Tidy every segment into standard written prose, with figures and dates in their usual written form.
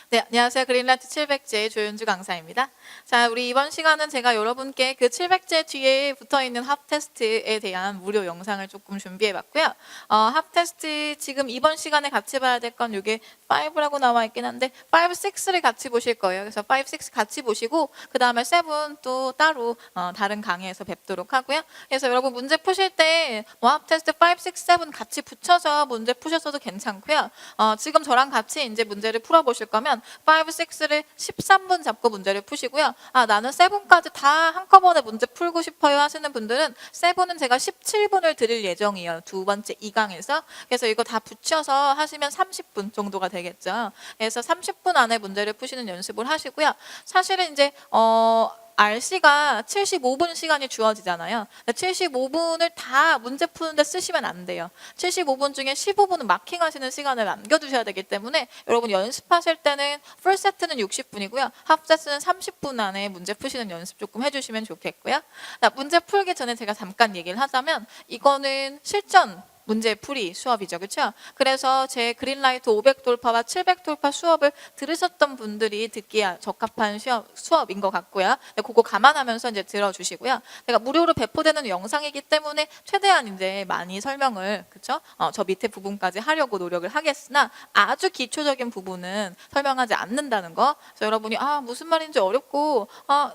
네, 안녕하세요. 그린라이트 700제 조윤주 강사입니다. 자, 우리 이번 시간은 제가 여러분께 그 700제 뒤에 붙어있는 합 테스트에 대한 무료 영상을 조금 준비해봤고요. 합 테스트 지금 이번 시간에 같이 봐야 될 건 이게 5라고 나와 있긴 한데 5, 6를 같이 보실 거예요. 그래서 5, 6 같이 보시고 그 다음에 7 또 따로 다른 강의에서 뵙도록 하고요. 그래서 여러분 문제 푸실 때 합 테스트 5, 6, 7 같이 붙여서 문제 푸셨어도 괜찮고요. 지금 저랑 같이 이제 문제를 풀어보실 거면 5, 6를 13분 잡고 문제를 푸시고요. 나는 7까지 다 한꺼번에 문제 풀고 싶어요 하시는 분들은 7은 제가 17분을 드릴 예정이에요. 두 번째 2강에서. 그래서 이거 다 붙여서 하시면 30분 정도가 되겠죠. 그래서 30분 안에 문제를 푸시는 연습을 하시고요. 사실은 이제 RC가 75분 시간이 주어지잖아요. 75분을 다 문제 푸는데 쓰시면 안 돼요. 75분 중에 15분은 마킹하시는 시간을 남겨두셔야 되기 때문에 여러분 연습하실 때는 풀 세트는 60분이고요. 합 세트는 30분 안에 문제 푸시는 연습 조금 해주시면 좋겠고요. 문제 풀기 전에 제가 잠깐 얘기를 하자면 이거는 실전 문제 풀이 수업이죠. 그렇죠? 그래서 제 그린라이트 500 돌파와 700 돌파 수업을 들으셨던 분들이 듣기에 적합한 수업인 것 같고요. 그거 감안하면서 이제 들어주시고요. 제가 무료로 배포되는 영상이기 때문에 최대한 이제 많이 설명을 그렇죠? 저 밑에 부분까지 하려고 노력을 하겠으나 아주 기초적인 부분은 설명하지 않는다는 거. 그래서 여러분이 무슨 말인지 어렵고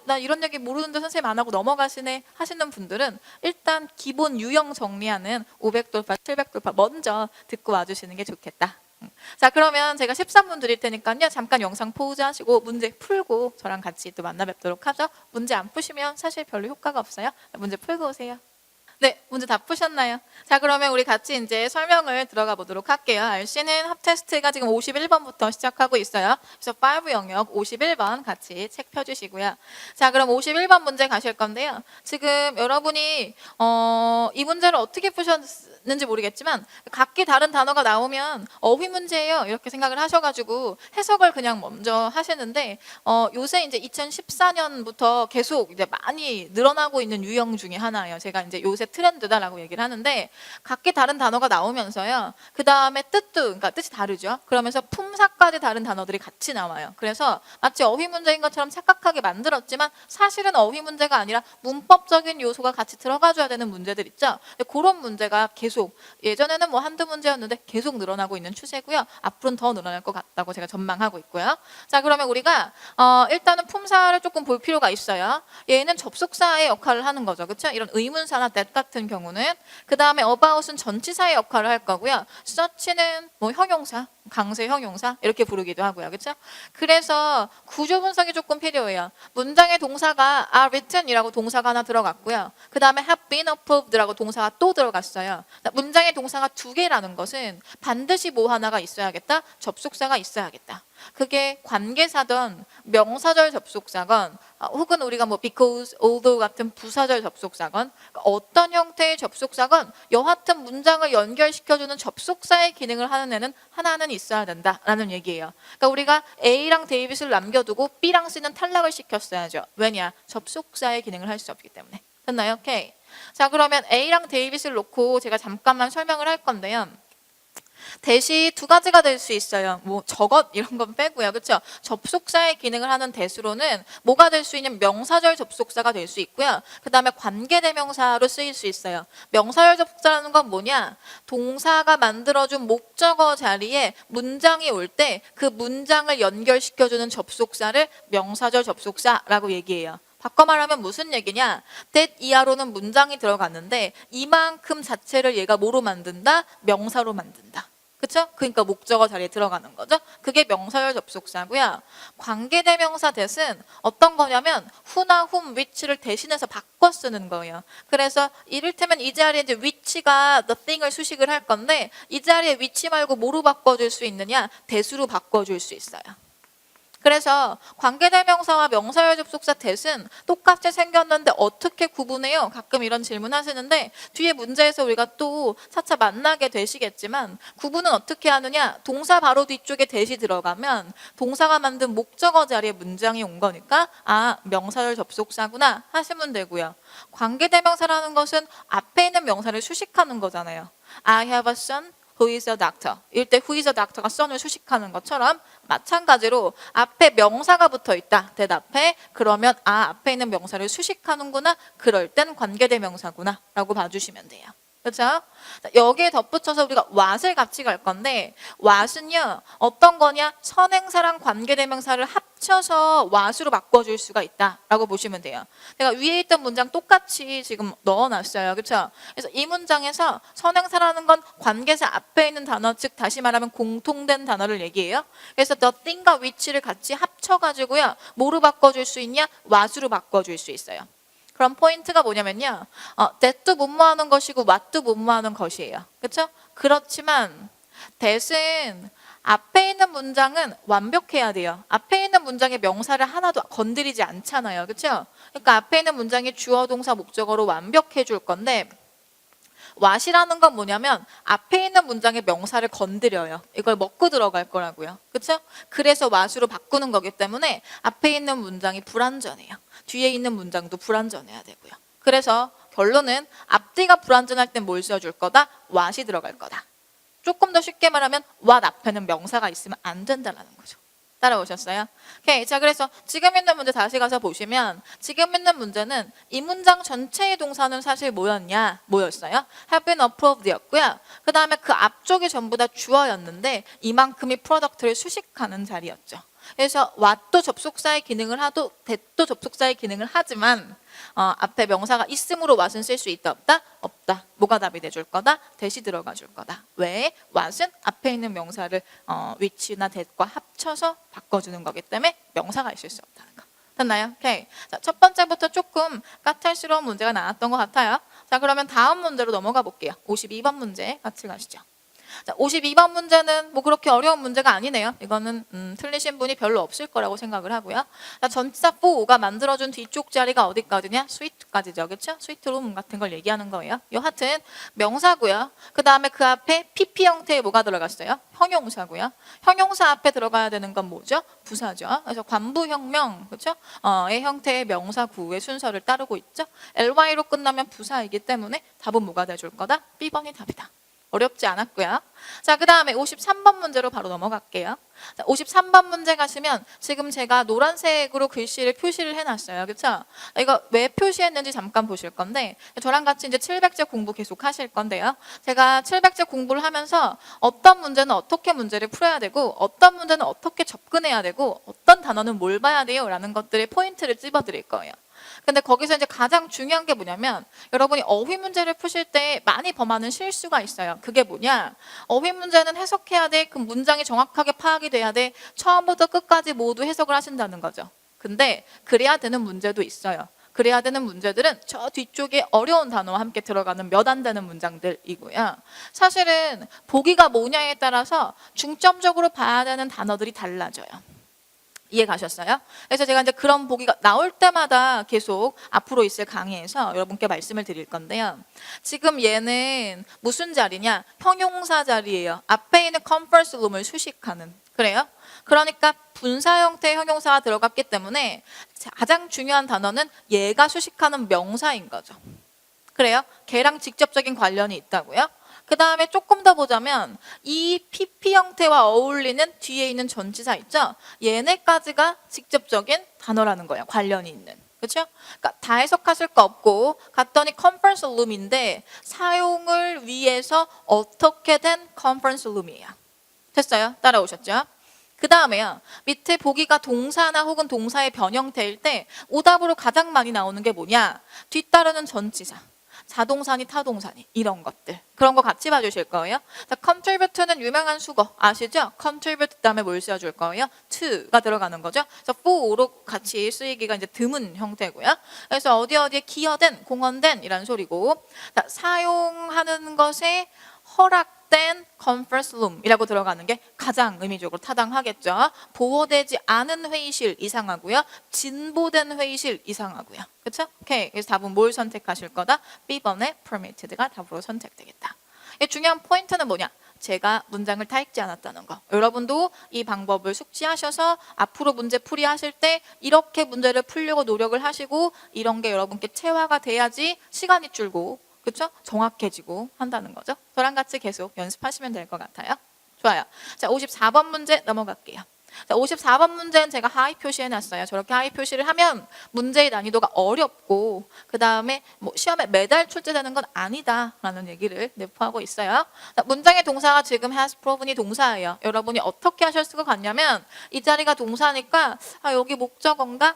나 이런 얘기 모르는데 선생님 안 하고 넘어가시네 하시는 분들은 일단 기본 유형 정리하는 500 돌파 700 돌파 먼저 듣고 와주시는 게 좋겠다. 자, 그러면 제가 13분 드릴 테니까요. 잠깐 영상 포즈 하시고 문제 풀고 저랑 같이 또 만나 뵙도록 하죠. 문제 안 푸시면 사실 별로 효과가 없어요. 문제 풀고 오세요. 네, 문제 다 푸셨나요? 자, 그러면 우리 같이 이제 설명을 들어가 보도록 할게요. RC는 합 테스트가 지금 51번부터 시작하고 있어요. 그래서 5 영역 51번 같이 책 펴주시고요. 자, 그럼 51번 문제 가실 건데요. 지금 여러분이 이 문제를 어떻게 푸셨는지 모르겠지만 각기 다른 단어가 나오면 어휘 문제예요. 이렇게 생각을 하셔가지고 해석을 그냥 먼저 하시는데 요새 이제 2014년부터 계속 이제 많이 늘어나고 있는 유형 중에 하나예요. 제가 이제 요새 트렌드다라고 얘기를 하는데 각기 다른 단어가 나오면서요. 그 다음에 그러니까 뜻이 다르죠. 그러면서 품사까지 다른 단어들이 같이 나와요. 그래서 마치 어휘 문제인 것처럼 착각하게 만들었지만 사실은 어휘 문제가 아니라 문법적인 요소가 같이 들어가줘야 되는 문제들 있죠. 그런 문제가 계속 예전에는 뭐 한두 문제였는데 계속 늘어나고 있는 추세고요. 앞으로는 더 늘어날 것 같다고 제가 전망하고 있고요. 자, 그러면 우리가 일단은 품사를 조금 볼 필요가 있어요. 얘는 접속사의 역할을 하는 거죠. 그렇죠? 이런 의문사나 that 같은 경우는 그 다음에 about은 전치사의 역할을 할 거고요. such는 뭐 형용사, 강세 형용사 이렇게 부르기도 하고요. 그렇죠? 그래서 구조 분석이 조금 필요해요. 문장의 동사가 are written이라고 동사가 하나 들어갔고요. 그 다음에 have been approved라고 동사가 또 들어갔어요. 문장의 동사가 두 개라는 것은 반드시 뭐 하나가 있어야겠다? 접속사가 있어야겠다. 그게 관계사든 명사절 접속사건 혹은 우리가 뭐 because, although 같은 부사절 접속사건 어떤 형태의 접속사건 여하튼 문장을 연결시켜주는 접속사의 기능을 하는 애는 하나는 있어야 된다라는 얘기예요. 그러니까 우리가 A랑 데이빗을 남겨두고 B랑 C는 탈락을 시켰어야죠. 왜냐? 접속사의 기능을 할 수 없기 때문에. 됐나요? 오케이. 자, 그러면 A랑 데이빗을 놓고 제가 잠깐만 설명을 할 건데요. 대시 두 가지가 될 수 있어요. 뭐 저것 이런 건 빼고요. 그렇죠? 접속사의 기능을 하는 대수로는 뭐가 될 수 있냐면 명사절 접속사가 될 수 있고요. 그다음에 관계대명사로 쓰일 수 있어요. 명사절 접속사라는 건 뭐냐? 동사가 만들어준 목적어 자리에 문장이 올 때 그 문장을 연결시켜주는 접속사를 명사절 접속사라고 얘기해요. 바꿔 말하면 무슨 얘기냐? that 이하로는 문장이 들어갔는데 이만큼 자체를 얘가 뭐로 만든다? 명사로 만든다. 그렇죠? 그러니까 목적어 자리에 들어가는 거죠. 그게 명사절 접속사고요. 관계대명사 that은 어떤 거냐면 who나 whom, which를 대신해서 바꿔 쓰는 거예요. 그래서 이를테면 이 자리에 이제 which가 the thing을 수식을 할 건데 이 자리에 which 말고 뭐로 바꿔줄 수 있느냐? that으로 바꿔줄 수 있어요. 그래서 관계대명사와 명사절 접속사 that은 똑같이 생겼는데 어떻게 구분해요? 가끔 이런 질문 하시는데 뒤에 문제에서 우리가 또 차차 만나게 되시겠지만 구분은 어떻게 하느냐? 동사 바로 뒤쪽에 that이 들어가면 동사가 만든 목적어 자리에 문장이 온 거니까 명사절 접속사구나 하시면 되고요. 관계대명사라는 것은 앞에 있는 명사를 수식하는 거잖아요. I have a son Who is a doctor? 이때 who is a doctor가 son을 수식하는 것처럼 마찬가지로 앞에 명사가 붙어 있다. 대답해. 그러면 앞에 있는 명사를 수식하는구나. 그럴 땐 관계대명사구나 라고 봐주시면 돼요. 그렇죠? 여기에 덧붙여서 우리가 what을 같이 갈 건데 what은요 어떤 거냐? 선행사랑 관계대명사를 합쳐서 what으로 바꿔줄 수가 있다라고 보시면 돼요. 제가 위에 있던 문장 똑같이 지금 넣어놨어요. 그렇죠? 그래서 이 문장에서 선행사라는 건 관계사 앞에 있는 단어, 즉 다시 말하면 공통된 단어를 얘기해요. 그래서 the thing과 which를 같이 합쳐가지고요 뭐로 바꿔줄 수 있냐? what으로 바꿔줄 수 있어요. 그럼 포인트가 뭐냐면요. that도 뭐뭐하는 것이고 what도 뭐뭐하는 것이에요. 그렇죠? 그렇지만 that은 앞에 있는 문장은 완벽해야 돼요. 앞에 있는 문장의 명사를 하나도 건드리지 않잖아요. 그렇죠? 그러니까 앞에 있는 문장의 주어, 동사, 목적어로 완벽해 줄 건데 what이라는 건 뭐냐면 앞에 있는 문장의 명사를 건드려요. 이걸 먹고 들어갈 거라고요. 그렇죠? 그래서 what으로 바꾸는 거기 때문에 앞에 있는 문장이 불완전해요. 뒤에 있는 문장도 불완전해야 되고요. 그래서 결론은 앞뒤가 불완전할 땐 뭘 써줄 거다? what이 들어갈 거다. 조금 더 쉽게 말하면 what 앞에는 명사가 있으면 안 된다는 거죠. 따라오셨어요? 오케이. 자, 그래서 지금 있는 문제 다시 가서 보시면 지금 있는 문제는 이 문장 전체의 동사는 사실 뭐였냐? 뭐였어요? have been approved였고요. 그 다음에 그 앞쪽이 전부 다 주어였는데 이만큼이 프로덕트를 수식하는 자리였죠. 그래서 what도 접속사의 기능을 하도 that도 접속사의 기능을 하지만 앞에 명사가 있음으로 what은 쓸 수 있다 없다? 없다. 뭐가 답이 돼줄 거다? that이 들어가 줄 거다. 왜? what은 앞에 있는 명사를 which나 that과 합쳐서 바꿔주는 거기 때문에 명사가 있을 수 없다는 거. 됐나요? 오케이. 자, 첫 번째부터 조금 까탈스러운 문제가 나왔던 것 같아요. 자, 그러면 다음 문제로 넘어가 볼게요. 52번 문제 같이 가시죠. 자, 52번 문제는 뭐 그렇게 어려운 문제가 아니네요. 이거는 틀리신 분이 별로 없을 거라고 생각을 하고요. 자, 전치사 for가 만들어준 뒤쪽 자리가 어디까지냐? sweet까지죠. 그렇죠? sweet room 같은 걸 얘기하는 거예요. 여하튼 명사고요. 그 다음에 그 앞에 PP 형태의 뭐가 들어갔어요? 형용사고요. 형용사 앞에 들어가야 되는 건 뭐죠? 부사죠. 그래서 관부형명, 그렇죠? 의 형태의 명사 구의 순서를 따르고 있죠. ly로 끝나면 부사이기 때문에 답은 뭐가 돼줄 거다? B번이 답이다. 어렵지 않았고요. 자, 그 다음에 53번 문제로 바로 넘어갈게요. 자, 53번 문제 가시면 지금 제가 노란색으로 글씨를 표시를 해놨어요. 그렇죠? 이거 왜 표시했는지 잠깐 보실 건데 저랑 같이 이제 700제 공부 계속 하실 건데요. 제가 700제 공부를 하면서 어떤 문제는 어떻게 문제를 풀어야 되고 어떤 문제는 어떻게 접근해야 되고 어떤 단어는 뭘 봐야 돼요? 라는 것들의 포인트를 찝어드릴 거예요. 근데 거기서 이제 가장 중요한 게 뭐냐면 여러분이 어휘 문제를 푸실 때 많이 범하는 실수가 있어요. 그게 뭐냐? 어휘 문제는 해석해야 돼. 그 문장이 정확하게 파악이 돼야 돼. 처음부터 끝까지 모두 해석을 하신다는 거죠. 근데 그래야 되는 문제도 있어요. 그래야 되는 문제들은 저 뒤쪽에 어려운 단어와 함께 들어가는 몇 안 되는 문장들이고요. 사실은 보기가 뭐냐에 따라서 중점적으로 봐야 되는 단어들이 달라져요. 이해 가셨어요? 그래서 제가 이제 그런 보기가 나올 때마다 계속 앞으로 있을 강의에서 여러분께 말씀을 드릴 건데요. 지금 얘는 무슨 자리냐? 형용사 자리예요. 앞에 있는 conference room을 수식하는. 그래요? 그러니까 분사 형태의 형용사가 들어갔기 때문에 가장 중요한 단어는 얘가 수식하는 명사인 거죠. 그래요? 걔랑 직접적인 관련이 있다고요? 그 다음에 조금 더 보자면 이 PP 형태와 어울리는 뒤에 있는 전치사 있죠? 얘네까지가 직접적인 단어라는 거예요. 관련이 있는. 그렇죠? 그러니까 다 해석하실 거 없고 갔더니 컨퍼런스 룸인데 사용을 위해서 어떻게 된 컨퍼런스 룸이에요. 됐어요? 따라오셨죠? 그 다음에요. 밑에 보기가 동사나 혹은 동사의 변형태일 때 오답으로 가장 많이 나오는 게 뭐냐? 뒤따르는 전치사. 자동사니 타동사니 이런 것들 그런 거 같이 봐주실 거예요. 자, contribute는 유명한 수거 아시죠? contribute 다음에 뭘 써줄 거예요? to가 들어가는 거죠. 그래서 for로 같이 쓰이기가 이제 드문 형태고요. 그래서 어디에 기여된, 공헌된 이란 소리고 자, 사용하는 것에 허락된 conference room이라고 들어가는 게 가장 의미적으로 타당하겠죠. 보호되지 않은 회의실 이상하고요. 진보된 회의실 이상하고요. 그렇죠? 오케이. 그래서 답은 뭘 선택하실 거다? B번의 permitted가 답으로 선택되겠다. 중요한 포인트는 뭐냐? 제가 문장을 다 읽지 않았다는 거. 여러분도 이 방법을 숙지하셔서 앞으로 문제 풀이 하실 때 이렇게 문제를 풀려고 노력을 하시고 이런 게 여러분께 체화가 돼야지 시간이 줄고 그렇죠? 정확해지고 한다는 거죠. 저랑 같이 계속 연습하시면 될 것 같아요. 좋아요. 자, 54번 문제 넘어갈게요. 자, 54번 문제는 제가 하이 표시해놨어요. 저렇게 하이 표시를 하면 문제의 난이도가 어렵고 그 다음에 뭐 시험에 매달 출제되는 건 아니다라는 얘기를 내포하고 있어요. 자, 문장의 동사가 지금 has proven이 동사예요. 여러분이 어떻게 하셨을 것 같냐면 이 자리가 동사니까 여기 목적어인가?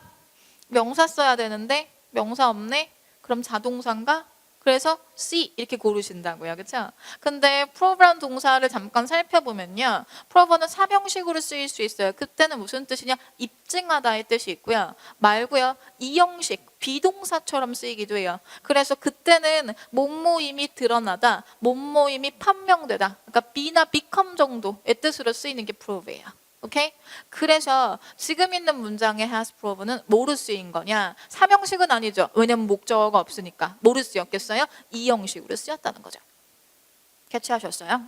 명사 써야 되는데 명사 없네? 그럼 자동사인가? 그래서 C 이렇게 고르신다고요. 그렇죠? 근데 prove란 동사를 잠깐 살펴보면요. prove는 사명식으로 쓰일 수 있어요. 그때는 무슨 뜻이냐? 입증하다의 뜻이 있고요. 말고요. 이형식, 비동사처럼 쓰이기도 해요. 그래서 그때는 뭐뭐임이 드러나다, 뭐뭐임이 판명되다. 그러니까 be나 become 정도의 뜻으로 쓰이는 게 prove예요. 오케이? 그래서 지금 있는 문장의 has proven은 뭐로 쓰인 거냐? 사명식은 아니죠. 왜냐면 목적어가 없으니까. 뭐로 쓰였겠어요? 이형식으로 쓰였다는 거죠. 캐치하셨어요?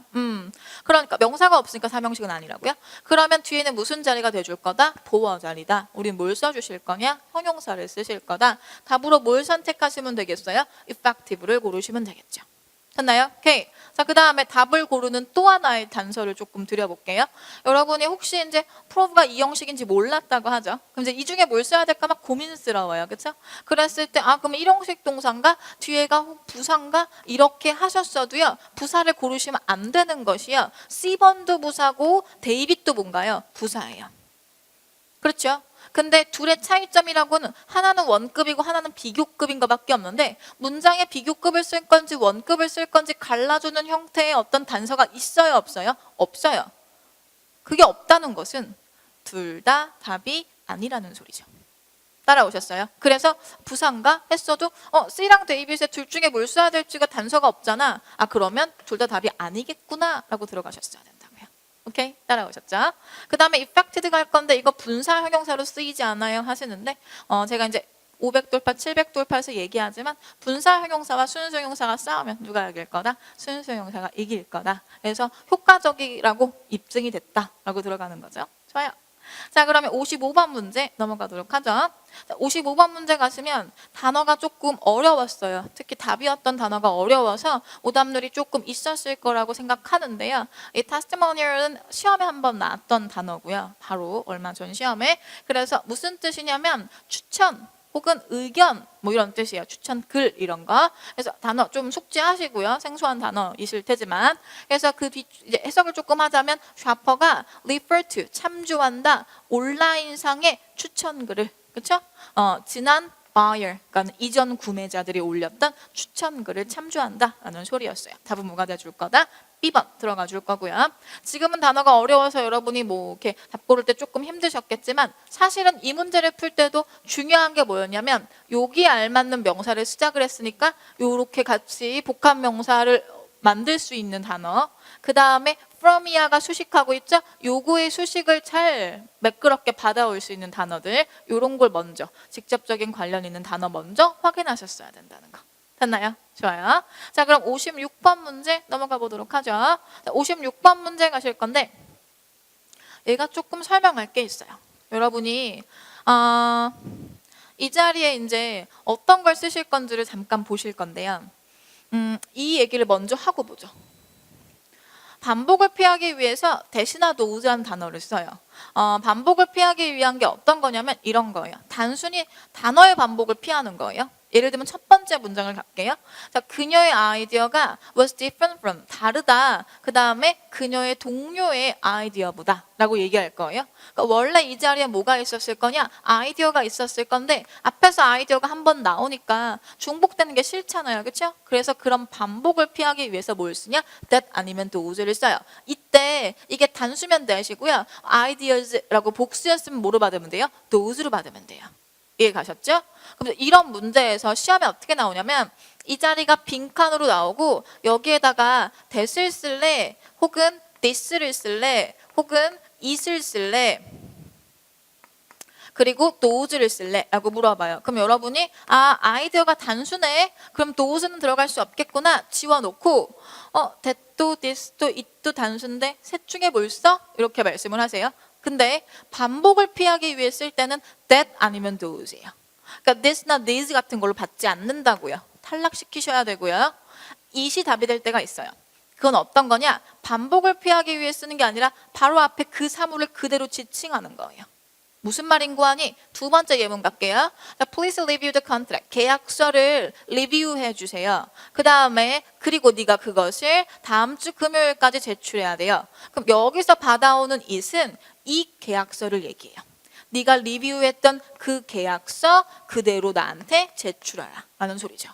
그러니까 명사가 없으니까 사명식은 아니라고요? 그러면 뒤에는 무슨 자리가 돼줄 거다? 보어 자리다. 우린 뭘 써주실 거냐? 형용사를 쓰실 거다. 답으로 뭘 선택하시면 되겠어요? effective를 고르시면 되겠죠. 됐나요? 오케이. 자, 그 다음에 답을 고르는 또 하나의 단서를 조금 드려볼게요. 여러분이 혹시 이제 prove가 이 형식인지 몰랐다고 하죠. 그럼 이제 이 중에 뭘 써야 될까 막 고민스러워요. 그렇죠? 그랬을 때 그럼 1형식 동사인가? 뒤에가 부사인가? 이렇게 하셨어도요. 부사를 고르시면 안 되는 것이요. C번도 부사고 데이빗도 뭔가요? 부사예요. 그렇죠? 근데 둘의 차이점이라고는 하나는 원급이고 하나는 비교급인 것밖에 없는데 문장에 비교급을 쓸 건지 원급을 쓸 건지 갈라주는 형태의 어떤 단서가 있어요? 없어요? 없어요. 그게 없다는 것은 둘 다 답이 아니라는 소리죠. 따라오셨어요? 그래서 부사인가 했어도 C랑 데이빗의 둘 중에 뭘 써야 될지가 단서가 없잖아. 그러면 둘 다 답이 아니겠구나 라고 들어가셨어야 된다고요. 오케이? 따라오셨죠? 그 다음에 effected 갈 건데 이거 분사 형용사로 쓰이지 않아요 하시는데 제가 이제 500돌파, 700돌파에서 얘기하지만 분사 형용사와 순수 형용사가 싸우면 누가 이길 거다? 순수 형용사가 이길 거다. 그래서 효과적이라고 입증이 됐다라고 들어가는 거죠. 좋아요. 자, 그러면 55번 문제 넘어가도록 하죠. 자, 55번 문제 가시면 단어가 조금 어려웠어요. 특히 답이었던 단어가 어려워서 오답률이 조금 있었을 거라고 생각하는데요. 이 testimonial은 시험에 한번 나왔던 단어고요. 바로 얼마 전 시험에. 그래서 무슨 뜻이냐면 추천 혹은 의견 뭐 이런 뜻이에요. 추천 글 이런 거. 그래서 단어 좀 숙지하시고요. 생소한 단어이실 테지만. 그래서 그 뒤 이제 해석을 조금 하자면 샤퍼가 refer to 참조한다. 온라인상의 추천 글을 그렇죠? 지난 buyer, 그러니까 이전 구매자들이 올렸던 추천 글을 참조한다라는 소리였어요. 답은 뭐가 돼줄 거다? B번 들어가 줄 거고요. 지금은 단어가 어려워서 여러분이 뭐 이렇게 답 고를 때 조금 힘드셨겠지만 사실은 이 문제를 풀 때도 중요한 게 뭐였냐면 여기에 알맞는 명사를 시작을 했으니까 요렇게 같이 복합 명사를 만들 수 있는 단어. 그 다음에 from 이하가 수식하고 있죠? 요거의 수식을 잘 매끄럽게 받아올 수 있는 단어들 요런 걸 먼저 직접적인 관련 있는 단어 먼저 확인하셨어야 된다는 거. 됐나요? 좋아요. 자, 그럼 56번 문제 넘어가 보도록 하죠. 자, 56번 문제 가실 건데 얘가 조금 설명할 게 있어요. 여러분이 이 자리에 이제 어떤 걸 쓰실 건지를 잠깐 보실 건데요. 이 얘기를 먼저 하고 보죠. 반복을 피하기 위해서 대신하도 우즈한 단어를 써요. 반복을 피하기 위한 게 어떤 거냐면 이런 거예요. 단순히 단어의 반복을 피하는 거예요. 예를 들면 첫 번째 문장을 갈게요. 자, 그녀의 아이디어가 was different from, 다르다. 그 다음에 그녀의 동료의 아이디어보다 라고 얘기할 거예요. 그러니까 원래 이 자리에 뭐가 있었을 거냐? 아이디어가 있었을 건데 앞에서 아이디어가 한 번 나오니까 중복되는 게 싫잖아요. 그렇죠? 그래서 그런 반복을 피하기 위해서 뭘 쓰냐? that 아니면 those를 써요. 이때 이게 단수면 that이고요. ideas라고 복수였으면 뭐로 받으면 돼요? those로 받으면 돼요. 이해 가셨죠? 그럼 이런 문제에서 시험에 어떻게 나오냐면 이 자리가 빈칸으로 나오고 여기에다가 that을 쓸래 혹은 this를 쓸래 혹은 it을 쓸래 그리고 those를 쓸래 라고 물어봐요. 그럼 여러분이 아이디어가 단순해 그럼 those는 들어갈 수 없겠구나 지워놓고 that도 this도 it도 단순데 셋 중에 뭘 써? 이렇게 말씀을 하세요. 근데 반복을 피하기 위해 쓸 때는 that 아니면 those예요. 그러니까 this나 these 같은 걸로 받지 않는다고요. 탈락시키셔야 되고요. it이 답이 될 때가 있어요. 그건 어떤 거냐? 반복을 피하기 위해 쓰는 게 아니라 바로 앞에 그 사물을 그대로 지칭하는 거예요. 무슨 말인고 하니 두 번째 예문 갈게요. Please review the contract. 계약서를 리뷰해 주세요. 그 다음에 그리고 네가 그것을 다음 주 금요일까지 제출해야 돼요. 그럼 여기서 받아오는 it은 이 계약서를 얘기해요. 네가 리뷰했던 그 계약서 그대로 나한테 제출하라 라는 소리죠.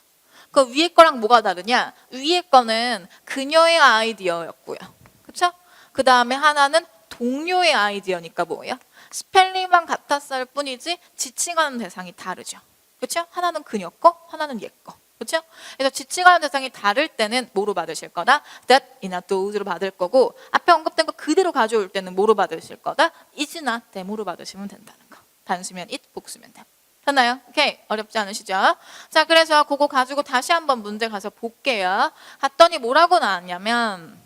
그 위에 거랑 뭐가 다르냐? 위에 거는 그녀의 아이디어였고요. 그렇죠? 그 다음에 하나는 동료의 아이디어니까 뭐예요? 스펠링만 같았을 뿐이지 지칭하는 대상이 다르죠. 그렇죠? 하나는 그녀 거, 하나는 얘 거. 그렇죠? 그래서 지칭하는 대상이 다를 때는 뭐로 받으실 거다? that이나 those로 받을 거고 앞에 언급된 거 그대로 가져올 때는 뭐로 받으실 거다? is나 themo로 받으시면 된다는 거. 단수면 it, 복수면 them. 됐나요? 오케이. 어렵지 않으시죠? 자, 그래서 그거 가지고 다시 한번 문제 가서 볼게요. 갔더니 뭐라고 나왔냐면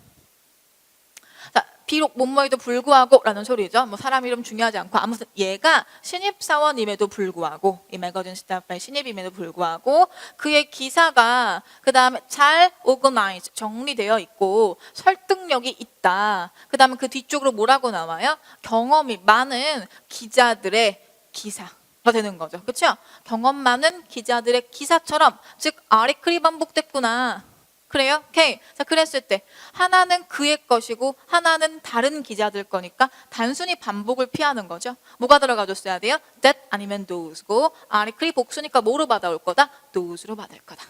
비록 뭐뭐에도 불구하고 라는 소리죠. 뭐 사람 이름 중요하지 않고 아무튼 얘가 신입사원임에도 불구하고 이 매거진 스타파의 신입임에도 불구하고 그의 기사가 그 다음에 잘 organize 정리되어 있고 설득력이 있다. 그 다음에 그 뒤쪽으로 뭐라고 나와요? 경험이 많은 기자들의 기사가 되는 거죠. 그렇죠? 경험 많은 기자들의 기사처럼 즉 아리클이 반복됐구나. 그래요? 오케이. 자, 그랬을 때 하나는 그의 것이고 하나는 다른 기자들 거니까 단순히 반복을 피하는 거죠. 뭐가 들어가줬어야 돼요? that 아니면 those고 아리클이 복수니까 뭐로 받아올 거다? those로 받을 거다.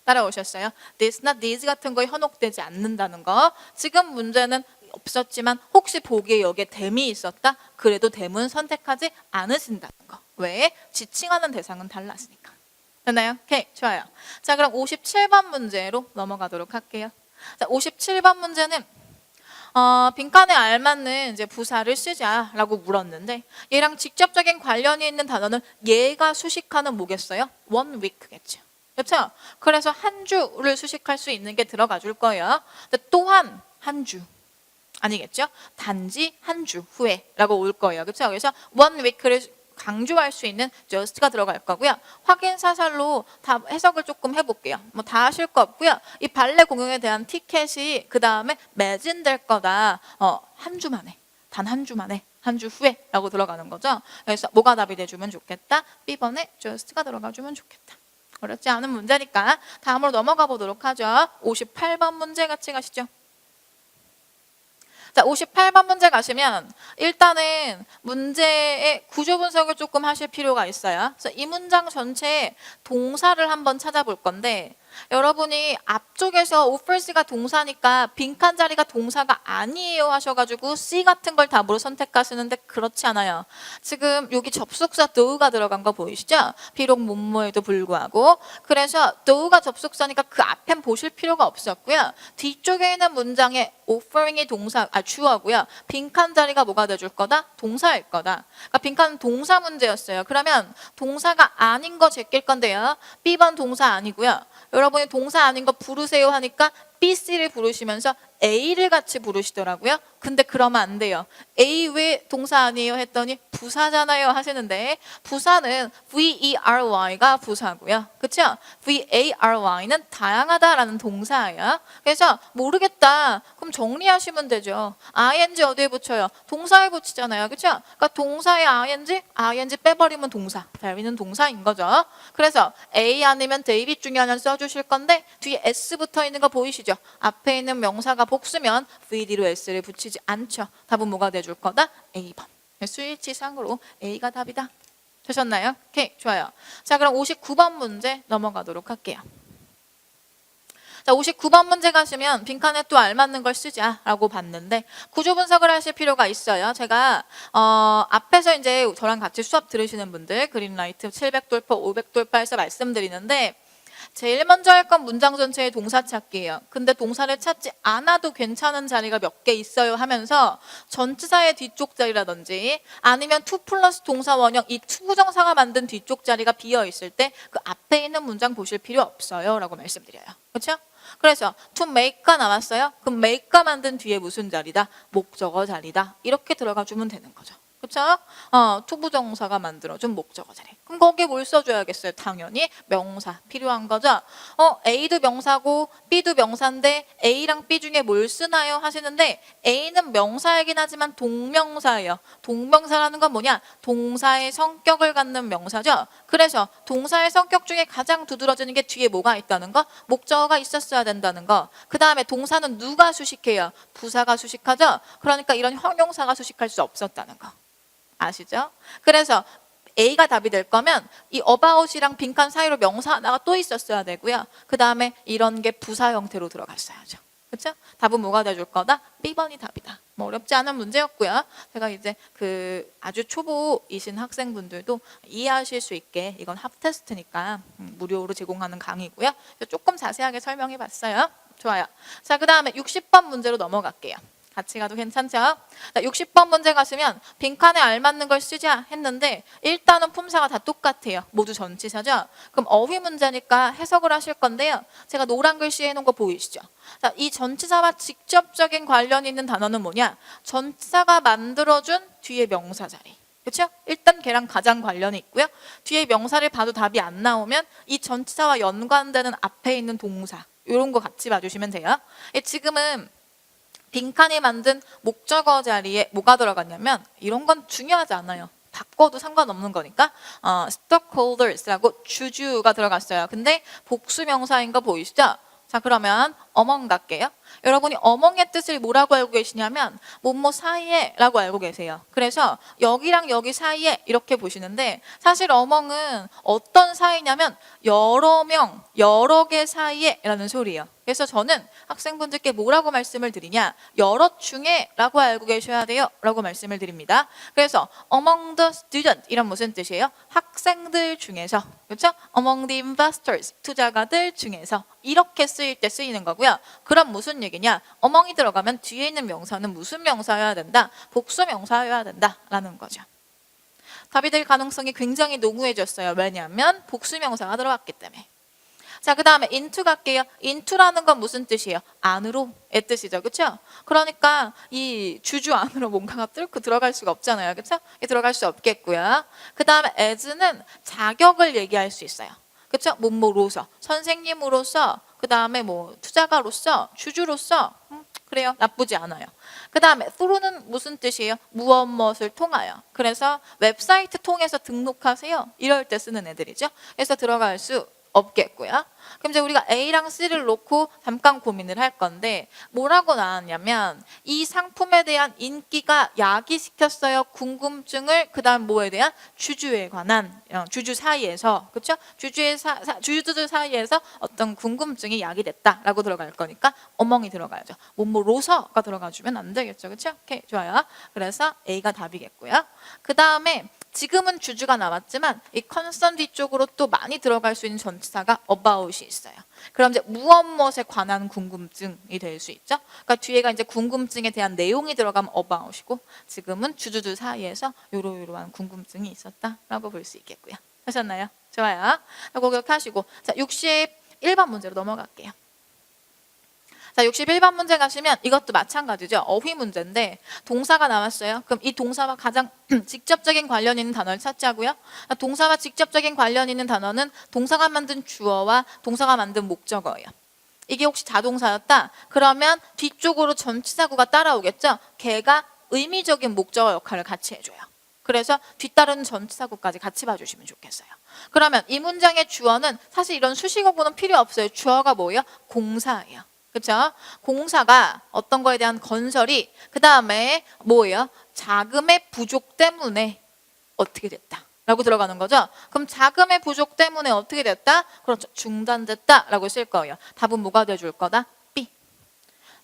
따라오셨어요? this나 these 같은 거에 현혹되지 않는다는 거. 지금 문제는 없었지만 혹시 보기에 여기에 them이 있었다? 그래도 them은 선택하지 않으신다는 거. 왜? 지칭하는 대상은 달랐으니까. 됐나요? 오케이, 좋아요. 자, 그럼 57번 문제로 넘어가도록 할게요. 자, 57번 문제는 빈칸에 알맞는 이제 부사를 쓰자라고 물었는데 얘랑 직접적인 관련이 있는 단어는 얘가 수식하는 뭐겠어요? one week겠죠. 그렇죠? 그래서 한 주를 수식할 수 있는 게 들어가 줄 거예요. 또한 한 주. 아니겠죠? 단지 한 주 후에라고 올 거예요. 그렇죠? 그래서 one week를 강조할 수 있는 just가 들어갈 거고요. 확인 사살로 다 해석을 조금 해볼게요. 뭐 다 하실 거 없고요. 이 발레 공연에 대한 티켓이 그 다음에 매진될 거다. 한 주 만에, 단 한 주 만에, 한 주 후에라고 들어가는 거죠. 그래서 뭐가 답이 돼주면 좋겠다. B번에 just가 들어가주면 좋겠다. 어렵지 않은 문제니까 다음으로 넘어가 보도록 하죠. 58번 문제 같이 가시죠. 자, 58번 문제 가시면 일단은 문제의 구조 분석을 조금 하실 필요가 있어요. 그래서 이 문장 전체에 동사를 한번 찾아볼 건데 여러분이 앞쪽에서 offers가 동사니까 빈칸 자리가 동사가 아니에요 하셔가지고 C 같은 걸 답으로 선택하시는데 그렇지 않아요. 지금 여기 접속사 tho가 들어간 거 보이시죠? 비록 뭐뭐에도 불구하고 그래서 tho가 접속사니까 그 앞엔 보실 필요가 없었고요. 뒤쪽에 있는 문장에 offering이 주어고요. 빈칸 자리가 뭐가 돼줄 거다? 동사일 거다. 그러니까 빈칸은 동사 문제였어요. 그러면 동사가 아닌 거 제낄 건데요. B번 동사 아니고요. 여러분이 동사 아닌 거 부르세요 하니까 B, C를 부르시면서 A를 같이 부르시더라고요. 근데 그러면 안 돼요. A 왜 동사 아니에요 했더니 부사잖아요 하시는데 부사는 VERY가 부사고요. 그렇죠? VARY는 다양하다라는 동사예요. 그래서 모르겠다. 그럼 정리하시면 되죠. ing 어디에 붙여요? 동사에 붙이잖아요. 그렇죠? 그러니까 동사에 ing 빼버리면 동사. 대위는 동사인 거죠. 그래서 A 아니면 데이빗 중에 하나 써주실 건데 뒤에 S 붙어 있는 거 보이시죠? 앞에 있는 명사가 복수면 VD로 S를 붙이지 않죠. 답은 뭐가 돼줄 거다? A번. 수일치상으로 A가 답이다. 되셨나요? 오케이, 좋아요. 자, 그럼 59번 문제 넘어가도록 할게요. 자, 59번 문제 가시면 빈칸에 또 알맞는 걸 쓰자라고 봤는데 구조 분석을 하실 필요가 있어요. 제가 앞에서 이제 저랑 같이 수업 들으시는 분들 그린라이트 700돌파, 500돌파해서 말씀드리는데 제일 먼저 할 건 문장 전체의 동사 찾기예요. 근데 동사를 찾지 않아도 괜찮은 자리가 몇 개 있어요 하면서 전치사의 뒤쪽 자리라든지 아니면 to 플러스 동사 원형 이 to 부정사가 만든 뒤쪽 자리가 비어 있을 때 그 앞에 있는 문장 보실 필요 없어요 라고 말씀드려요. 그렇죠? 그래서 to make가 나왔어요. 그럼 make가 만든 뒤에 무슨 자리다? 목적어 자리다. 이렇게 들어가 주면 되는 거죠. 그쵸? 투부정사가 만들어준 목적어 자리. 그럼 거기에 뭘 써줘야겠어요? 당연히 명사 필요한 거죠. A도 명사고 B도 명사인데 A랑 B 중에 뭘 쓰나요? 하시는데 A는 명사이긴 하지만 동명사예요. 동명사라는 건 뭐냐? 동사의 성격을 갖는 명사죠. 그래서 동사의 성격 중에 가장 두드러지는 게 뒤에 뭐가 있다는 거? 목적어가 있었어야 된다는 거. 그 다음에 동사는 누가 수식해요? 부사가 수식하죠. 그러니까 이런 형용사가 수식할 수 없었다는 거. 아시죠? 그래서 A가 답이 될 거면 이 about이랑 빈칸 사이로 명사 하나가 또 있었어야 되고요. 그 다음에 이런 게 부사 형태로 들어갔어야죠. 그렇죠? 답은 뭐가 돼줄 거다? B번이 답이다. 뭐 어렵지 않은 문제였고요. 제가 이제 그 아주 초보이신 학생분들도 이해하실 수 있게 이건 합테스트니까 무료로 제공하는 강의고요. 조금 자세하게 설명해 봤어요. 좋아요. 자, 그 다음에 60번 문제로 넘어갈게요. 같이 가도 괜찮죠? 자, 60번 문제 가시면 빈칸에 알맞는 걸 쓰자 했는데 일단은 품사가 다 똑같아요. 모두 전치사죠? 그럼 어휘 문제니까 해석을 하실 건데요. 제가 노란 글씨 해놓은 거 보이시죠? 자, 이 전치사와 직접적인 관련이 있는 단어는 뭐냐? 전치사가 만들어준 뒤에 명사 자리. 그렇죠? 일단 걔랑 가장 관련이 있고요. 뒤에 명사를 봐도 답이 안 나오면 이 전치사와 연관되는 앞에 있는 동사 이런 거 같이 봐주시면 돼요. 지금은 빈칸이 만든 목적어 자리에 뭐가 들어갔냐면 이런 건 중요하지 않아요. 바꿔도 상관없는 거니까 stockholders라고 주주가 들어갔어요. 근데 복수명사인 거 보이시죠? 자, 그러면 among 갈게요. 여러분이 among의 뜻을 뭐라고 알고 계시냐면 뭐뭐 사이에 라고 알고 계세요. 그래서 여기랑 여기 사이에 이렇게 보시는데 사실 among은 어떤 사이냐면 여러 명, 여러 개 사이에 라는 소리예요. 그래서 저는 학생분들께 뭐라고 말씀을 드리냐? 여러 중에 라고 알고 계셔야 돼요 라고 말씀을 드립니다. 그래서 among the student 이란 무슨 뜻이에요? 학생들 중에서, 그렇죠? among the investors 투자가들 중에서 이렇게 쓰일 때 쓰이는 거고요. 그럼 무슨 얘기냐? among이 들어가면 뒤에 있는 명사는 무슨 명사여야 된다? 복수 명사여야 된다라는 거죠. 답이 될 가능성이 굉장히 농후해졌어요. 왜냐하면 복수 명사가 들어갔기 때문에. 자, 그 다음에 into 갈게요. into라는 건 무슨 뜻이에요? 안으로의 뜻이죠. 그렇죠? 그러니까 이 주주 안으로 뭔가가 뚫고 들어갈 수가 없잖아요. 그렇죠? 들어갈 수 없겠고요. 그 다음에 as는 자격을 얘기할 수 있어요. 그렇죠? 뭐뭐로서, 선생님으로서, 그 다음에 뭐 투자가로서, 주주로서, 그래요. 나쁘지 않아요. 그 다음에 through는 무슨 뜻이에요? 무엇 무엇을 통하여. 그래서 웹사이트 통해서 등록하세요. 이럴 때 쓰는 애들이죠. 그래서 들어갈 수 없겠고요. 그럼 이제 우리가 A랑 C를 놓고 잠깐 고민을 할 건데 뭐라고 나왔냐면 이 상품에 대한 인기가 야기시켰어요. 궁금증을 그 다음 뭐에 대한 주주에 관한 주주 사이에서 그렇죠? 주주들 사이에서 어떤 궁금증이 야기됐다라고 들어갈 거니까 어멍이 들어가야죠. 뭐뭐로서가 들어가주면 안 되겠죠. 그렇죠? 오케이, 좋아요. 그래서 A가 답이겠고요. 그 다음에 지금은 주주가 나왔지만 이 concern 뒤쪽으로 또 많이 들어갈 수 있는 전치사가 about이 있어요. 그럼 이제 무엇 무엇에 관한 궁금증이 될 수 있죠. 그러니까 뒤에가 이제 궁금증에 대한 내용이 들어가면 about이고 지금은 주주들 사이에서 요러요러한 궁금증이 있었다라고 볼 수 있겠고요. 하셨나요? 좋아요. 그거 기억하시고 자 61번 문제로 넘어갈게요. 자, 61번 문제 가시면 이것도 마찬가지죠. 어휘 문제인데 동사가 나왔어요. 그럼 이 동사와 가장 직접적인 관련 있는 단어를 찾자고요. 동사와 직접적인 관련 있는 단어는 동사가 만든 주어와 동사가 만든 목적어예요. 이게 혹시 자동사였다? 그러면 뒤쪽으로 전치사구가 따라오겠죠. 걔가 의미적인 목적어 역할을 같이 해줘요. 그래서 뒤따르는 전치사구까지 같이 봐주시면 좋겠어요. 그러면 이 문장의 주어는 사실 이런 수식어구는 필요 없어요. 주어가 뭐예요? 공사예요. 그렇죠? 공사가 어떤 거에 대한 건설이 그 다음에 뭐예요? 자금의 부족 때문에 어떻게 됐다 라고 들어가는 거죠. 그럼 자금의 부족 때문에 어떻게 됐다? 그렇죠. 중단됐다 라고 쓸 거예요. 답은 뭐가 돼줄 거다? B.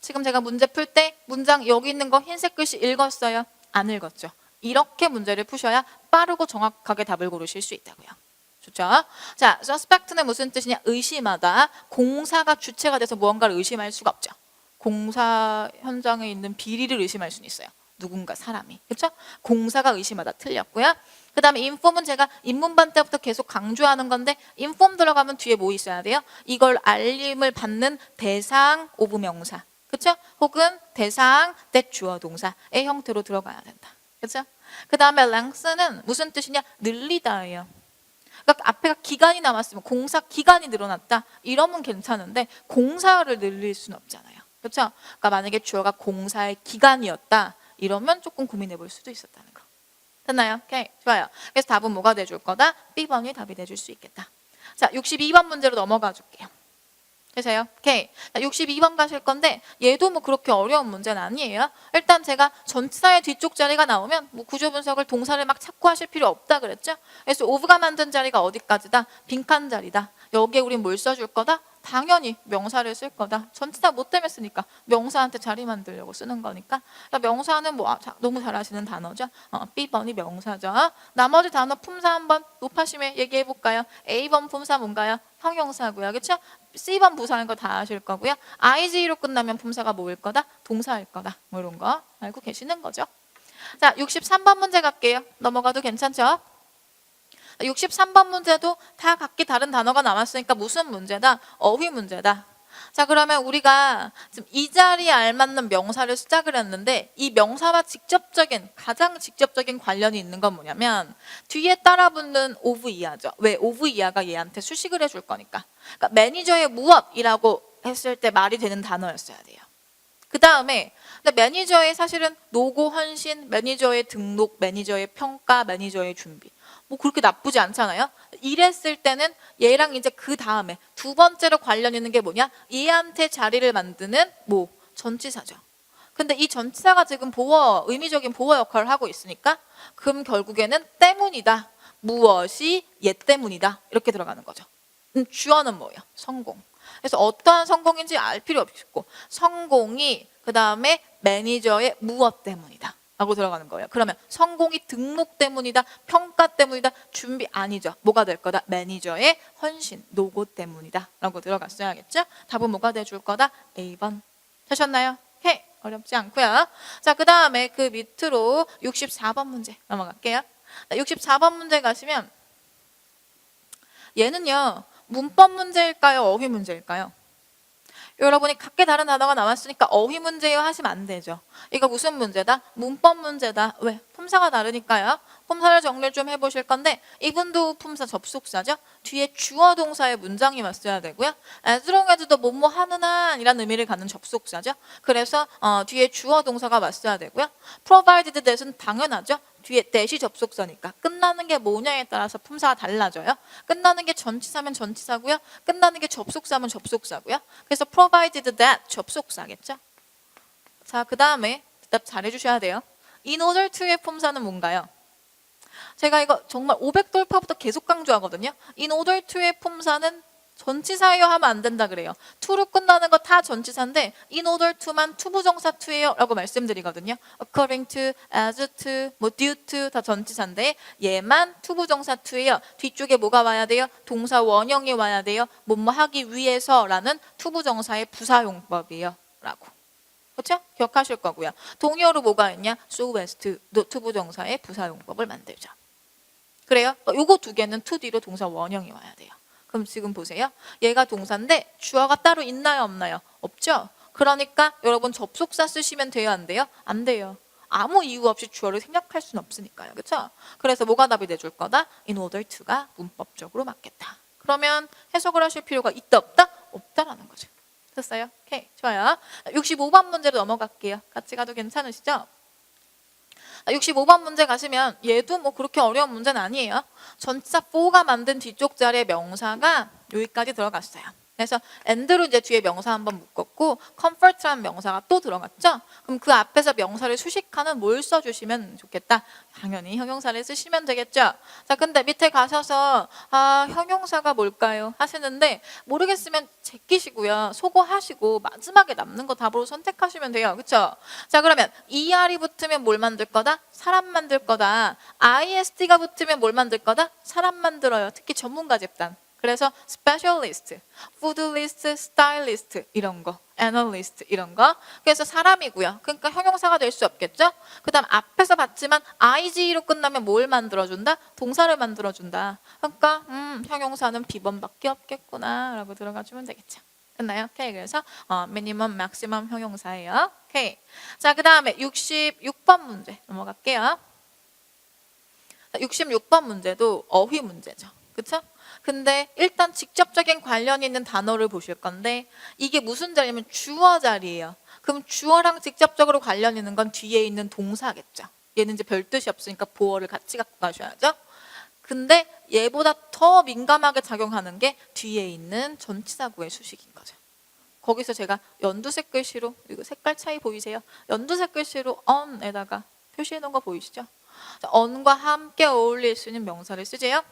지금 제가 문제 풀 때 문장 여기 있는 거 흰색 글씨 읽었어요? 안 읽었죠. 이렇게 문제를 푸셔야 빠르고 정확하게 답을 고르실 수 있다고요. 좋죠? 자, suspect는 무슨 뜻이냐? 의심하다. 공사가 주체가 돼서 무언가를 의심할 수가 없죠. 공사 현장에 있는 비리를 의심할 수는 있어요. 누군가 사람이. 그렇죠? 공사가 의심하다 틀렸고요. 그 다음에 inform은 제가 입문반 때부터 계속 강조하는 건데 inform 들어가면 뒤에 뭐 있어야 돼요? 이걸 알림을 받는 대상 오브 명사. 그렇죠? 혹은 대상 that 주어 동사의 형태로 들어가야 된다. 그렇죠? 그 다음에 length는 무슨 뜻이냐? 늘리다예요. 그러니까 앞에가 기간이 남았으면 공사 기간이 늘어났다 이러면 괜찮은데 공사를 늘릴 수는 없잖아요. 그렇죠? 그러니까 만약에 주어가 공사의 기간이었다 이러면 조금 고민해 볼 수도 있었다는 거. 됐나요? 오케이, 좋아요. 그래서 답은 뭐가 돼줄 거다? B번이 답이 돼줄 수 있겠다. 자, 62번 문제로 넘어가 줄게요. 되세요? 오케이. 자, 62번 가실 건데 얘도 뭐 그렇게 어려운 문제는 아니에요. 일단 제가 전치사의 뒤쪽 자리가 나오면 뭐 구조 분석을 동사를 막 찾고 하실 필요 없다 그랬죠? 그래서 오브가 만든 자리가 어디까지다? 빈칸 자리다. 여기에 우린 뭘 써줄 거다? 당연히 명사를 쓸 거다. 전치사 뭐 때문에 쓰니까 명사한테 자리 만들려고 쓰는 거니까. 그러니까 명사는 뭐 너무 잘 아시는 단어죠. B번이 명사죠. 나머지 단어 품사 한번 높아심에 얘기해 볼까요? A번 품사 뭔가요? 형용사고요. 그렇죠? C번 부사인 거 다 아실 거고요. IG로 끝나면 품사가 뭐일 거다? 동사일 거다. 뭐 이런 거 알고 계시는 거죠. 자, 63번 문제 갈게요. 넘어가도 괜찮죠? 63번 문제도 다 각기 다른 단어가 남았으니까 무슨 문제다? 어휘 문제다. 자, 그러면 우리가 지금 이 자리에 알맞는 명사를 시작을 했는데 이 명사와 가장 직접적인 관련이 있는 건 뭐냐면 뒤에 따라붙는 of 이하죠. 왜? of 이하가 얘한테 수식을 해줄 거니까. 그러니까 매니저의 무엇이라고 했을 때 말이 되는 단어였어야 돼요. 그 다음에 매니저의 사실은 노고, 헌신, 매니저의 등록, 매니저의 평가, 매니저의 준비 뭐 그렇게 나쁘지 않잖아요. 이랬을 때는 얘랑 이제 그 다음에 두 번째로 관련 있는 게 뭐냐? 얘한테 자리를 만드는 뭐 전치사죠. 근데 이 전치사가 지금 의미적인 보호 역할을 하고 있으니까 그럼 결국에는 때문이다. 무엇이 얘 때문이다. 이렇게 들어가는 거죠. 주어는 뭐예요? 성공. 그래서 어떠한 성공인지 알 필요 없고 성공이 그 다음에 매니저의 무엇 때문이다 라고 들어가는 거예요. 그러면 성공이 등록 때문이다, 평가 때문이다, 준비 아니죠. 뭐가 될 거다? 매니저의 헌신, 노고 때문이다 라고 들어갔어야겠죠? 답은 뭐가 돼줄 거다? A번. 되셨나요? 오케이. 어렵지 않고요. 자, 그 다음에 그 밑으로 64번 문제 넘어갈게요. 64번 문제 가시면 얘는요. 문법 문제일까요? 어휘 문제일까요? 여러분이 각기 다른 단어가 나왔으니까 어휘 문제요 하시면 안 되죠. 이거 무슨 문제다? 문법 문제다. 왜? 품사가 다르니까요. 품사를 정리를 좀 해보실 건데 이분도 품사 접속사죠. 뒤에 주어 동사의 문장이 왔어야 되고요. as long as도 뭐뭐 하는 한 이란 의미를 갖는 접속사죠. 그래서 뒤에 주어 동사가 왔어야 되고요. provided that은 당연하죠. 뒤에 that이 접속사니까 끝나는 게 뭐냐에 따라서 품사가 달라져요. 끝나는 게 전치사면 전치사고요. 끝나는 게 접속사면 접속사고요. 그래서 provided that 접속사겠죠. 자, 그 다음에 대답 잘 해주셔야 돼요. in order to의 품사는 뭔가요? 제가 이거 정말 500돌파부터 계속 강조하거든요. in order to의 품사는 전치사예요 하면 안 된다 그래요. to로 끝나는 거 다 전치사인데 in order to만 투부정사 to예요 라고 말씀드리거든요. according to, as to, 뭐 due to 다 전치사인데 얘만 투부정사 to예요. 뒤쪽에 뭐가 와야 돼요? 동사 원형이 와야 돼요. 뭐뭐 하기 위해서 라는 투부정사의 부사용법이에요 라고. 그렇죠? 기억하실 거고요. 동의어로 뭐가 있냐? so as to, 투부정사의 부사용법을 만들죠. 그래요? 요거 두 개는 to 뒤로 동사 원형이 와야 돼요. 그럼 지금 보세요. 얘가 동사인데 주어가 따로 있나요? 없나요? 없죠? 그러니까 여러분 접속사 쓰시면 돼요? 안 돼요? 안 돼요. 아무 이유 없이 주어를 생략할 수는 없으니까요. 그렇죠? 그래서 뭐가 답이 돼줄 거다? in order to가 문법적으로 맞겠다. 그러면 해석을 하실 필요가 있다 없다? 없다라는 거죠. 됐어요? 오케이, 좋아요. 65번 문제로 넘어갈게요. 같이 가도 괜찮으시죠? 65번 문제 가시면 얘도 뭐 그렇게 어려운 문제는 아니에요. 전치사 for가 만든 뒤쪽 자리에 명사가 여기까지 들어갔어요. 그래서 and로 이제 뒤에 명사 한번 묶었고 comfort라는 명사가 또 들어갔죠. 그럼 그 앞에서 명사를 수식하는 뭘 써주시면 좋겠다. 당연히 형용사를 쓰시면 되겠죠. 자, 근데 밑에 가셔서 형용사가 뭘까요? 하시는데 모르겠으면 제끼시고요. 소거하시고 마지막에 남는 거 답으로 선택하시면 돼요. 그렇죠? 자, 그러면 ER이 붙으면 뭘 만들 거다? 사람 만들 거다. IST가 붙으면 뭘 만들 거다? 사람 만들어요. 특히 전문가 집단. 그래서 specialist, food list, stylist 이런 거, analyst 이런 거. 그래서 사람이고요. 그러니까 형용사가 될 수 없겠죠. 그 다음 앞에서 봤지만 IG로 끝나면 뭘 만들어준다? 동사를 만들어준다. 그러니까 형용사는 B번밖에 없겠구나 라고 들어가주면 되겠죠. 됐나요? 오케이. 그래서 미니멈, 맥시멈 형용사예요. 오케이. 자, 그 다음에 66번 문제 넘어갈게요. 66번 문제도 어휘 문제죠. 그쵸? 근데 일단 직접적인 관련이 있는 단어를 보실 건데 이게 무슨 자리냐면 주어 자리예요. 그럼 주어랑 직접적으로 관련 있는 건 뒤에 있는 동사겠죠. 얘는 이제 별 뜻이 없으니까 보어를 같이 갖고 가셔야죠. 근데 얘보다 더 민감하게 작용하는 게 뒤에 있는 전치사구의 수식인 거죠. 거기서 제가 연두색 글씨로, 이거 색깔 차이 보이세요? 연두색 글씨로 on에다가 표시해 놓은 거 보이시죠? on과 함께 어울릴 수 있는 명사를 쓰재요.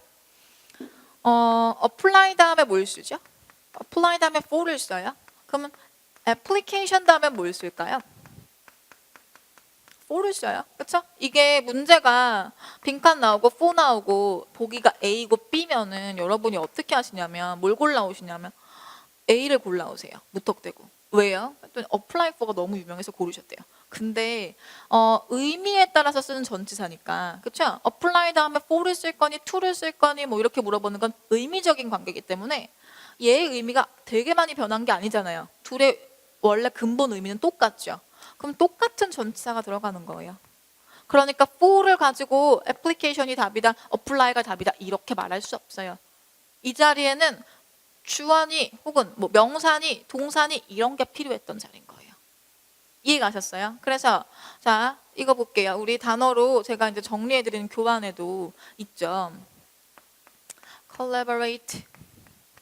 apply 다음에 뭘 쓰죠? apply 다음에 for를 써요. 그러면 application 다음에 뭘 쓸까요? for를 써요. 그쵸? 이게 문제가 빈칸 나오고 for 나오고 보기가 A고 B면은 여러분이 어떻게 하시냐면 뭘 골라오시냐면 A를 골라오세요. 무턱대고. 왜요? 또 apply for가 너무 유명해서 고르셨대요. 근데 의미에 따라서 쓰는 전치사니까 그쵸? apply 다음에 for를 쓸 거니 to를 쓸 거니 뭐 이렇게 물어보는 건 의미적인 관계이기 때문에 얘의 의미가 되게 많이 변한 게 아니잖아요. 둘의 원래 근본 의미는 똑같죠. 그럼 똑같은 전치사가 들어가는 거예요. 그러니까 for를 가지고 application이 답이다, apply가 답이다 이렇게 말할 수 없어요. 이 자리에는 주어니 혹은 뭐 명사니 동사니 이런 게 필요했던 자리인 거예요. 이해가셨어요? 그래서 자 이거 볼게요. 우리 단어로 제가 이제 정리해드리는 교환에도 있죠. collaborate.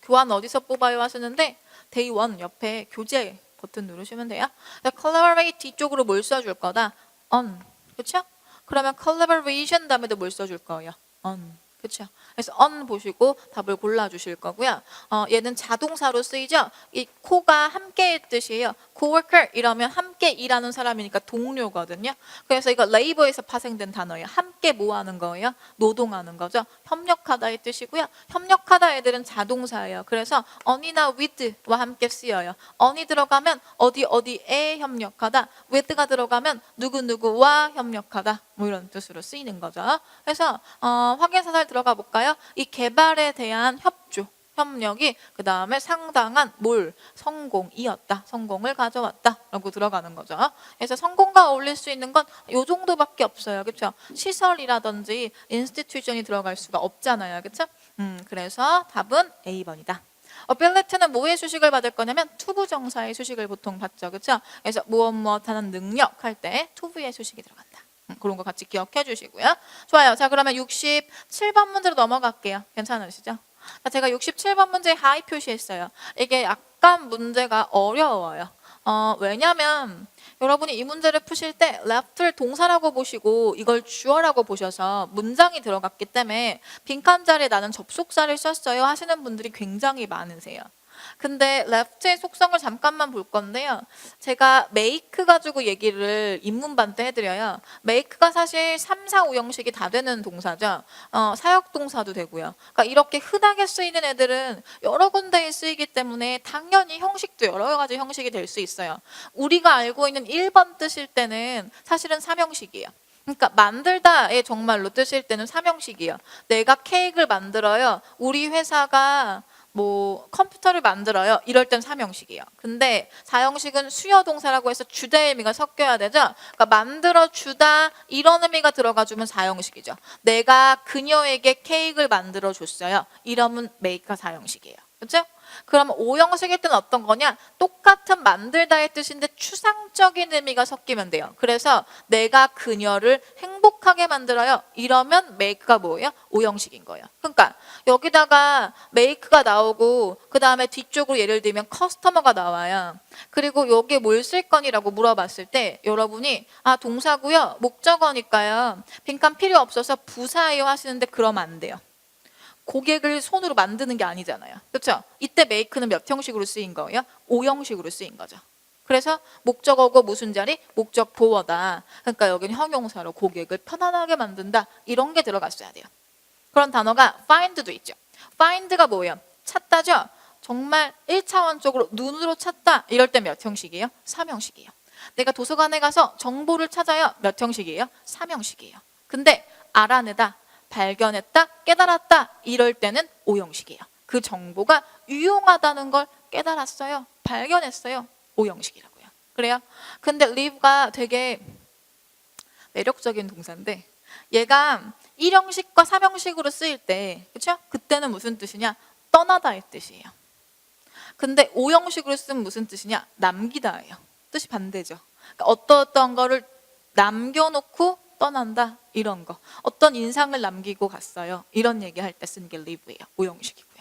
교환 어디서 뽑아요 하시는데 day 1 옆에 교재 버튼 누르시면 돼요. collaborate 뒤쪽으로 뭘 써줄 거다? on. 그렇죠? 그러면 collaboration 다음에도 뭘 써줄 거예요? on. 그렇죠? 그래서 on 보시고 답을 골라주실 거고요. 얘는 자동사로 쓰이죠. 이 코가 함께의 뜻이에요. coworker 이러면 함께 일하는 사람이니까 동료거든요. 그래서 이거 labor에서 파생된 단어예요. 함께 뭐 하는 거예요? 노동하는 거죠. 협력하다의 뜻이고요. 협력하다 애들은 자동사예요. 그래서 on이나 with와 함께 쓰여요. on이 들어가면 어디에 협력하다. with가 들어가면 누구누구와 협력하다. 뭐 이런 뜻으로 쓰이는 거죠. 그래서 확인사살 들어가 볼까요? 이 개발에 대한 협조, 협력이 그 다음에 상당한 성공이었다. 성공을 가져왔다. 라고 들어가는 거죠. 그래서 성공과 어울릴 수 있는 건 이 정도밖에 없어요. 그렇죠? 시설이라든지 인스티튜션이 들어갈 수가 없잖아요. 그렇죠? 그래서 답은 A번이다. ability는 뭐의 수식을 받을 거냐면 투부정사의 수식을 보통 받죠. 그렇죠? 그래서 무엇 하는 능력 할 때 투부의 수식이 들어간다. 그런 거 같이 기억해 주시고요. 좋아요. 자, 그러면 67번 문제로 넘어갈게요. 괜찮으시죠? 자, 제가 67번 문제에 하이 표시했어요. 이게 약간 문제가 어려워요. 왜냐면 여러분이 이 문제를 푸실 때 left를 동사라고 보시고 이걸 주어라고 보셔서 문장이 들어갔기 때문에 빈칸 자리에 나는 접속사를 썼어요 하시는 분들이 굉장히 많으세요. 근데 left의 속성을 잠깐만 볼 건데요. 제가 make 가지고 얘기를 입문반 때 해드려요. make가 사실 3, 4, 5형식이 다 되는 동사죠. 사역동사도 되고요. 그러니까 이렇게 흔하게 쓰이는 애들은 여러 군데에 쓰이기 때문에 당연히 형식도 여러 가지 형식이 될 수 있어요. 우리가 알고 있는 1번 뜻일 때는 사실은 3형식이에요. 그러니까 만들다의 정말로 뜻일 때는 3형식이에요. 내가 케이크를 만들어요. 우리 회사가 뭐 컴퓨터를 만들어요. 이럴 땐 3형식이에요. 근데 4형식은 수요 동사라고 해서 주다의 의미가 섞여야 되죠. 그러니까 만들어 주다 이런 의미가 들어가주면 4형식이죠. 내가 그녀에게 케이크를 만들어 줬어요. 이러면 make가 4형식이에요. 그렇죠? 그럼 5형식일 때는 어떤 거냐? 똑같은 만들다의 뜻인데 추상적인 의미가 섞이면 돼요. 그래서 내가 그녀를 행복하게 만들어요. 이러면 make가 뭐예요? 5형식인 거예요. 그러니까 여기다가 make가 나오고 그 다음에 뒤쪽으로 예를 들면 커스터머가 나와요. 그리고 여기에 뭘 쓸 거니라고 물어봤을 때 여러분이 동사고요. 목적어니까요. 빈칸 필요 없어서 부사예요 하시는데 그러면 안 돼요. 고객을 손으로 만드는 게 아니잖아요. 그렇죠? 이때 make는 몇 형식으로 쓰인 거예요? 5형식으로 쓰인 거죠. 그래서 목적어고 무슨 자리? 목적 보어다. 그러니까 여기는 형용사로 고객을 편안하게 만든다. 이런 게 들어갔어야 돼요. 그런 단어가 find도 있죠. find가 뭐예요? 찾다죠? 정말 1차원적으로 눈으로 찾다. 이럴 때 몇 형식이에요? 3형식이에요. 내가 도서관에 가서 정보를 찾아요. 몇 형식이에요? 3형식이에요. 근데 알아내다. 발견했다, 깨달았다 이럴 때는 5형식이에요. 그 정보가 유용하다는 걸 깨달았어요. 발견했어요. 5형식이라고요. 그래요? 근데 live가 되게 매력적인 동사인데 얘가 1형식과 3형식으로 쓰일 때, 그렇죠? 그때는 무슨 뜻이냐? 떠나다의 뜻이에요. 근데 5형식으로 쓰면 무슨 뜻이냐? 남기다예요. 뜻이 반대죠. 그러니까 어떤 거를 남겨놓고 떠난다 이런 거. 어떤 인상을 남기고 갔어요. 이런 얘기할 때 쓰는 게 leave예요. 5형식이고요.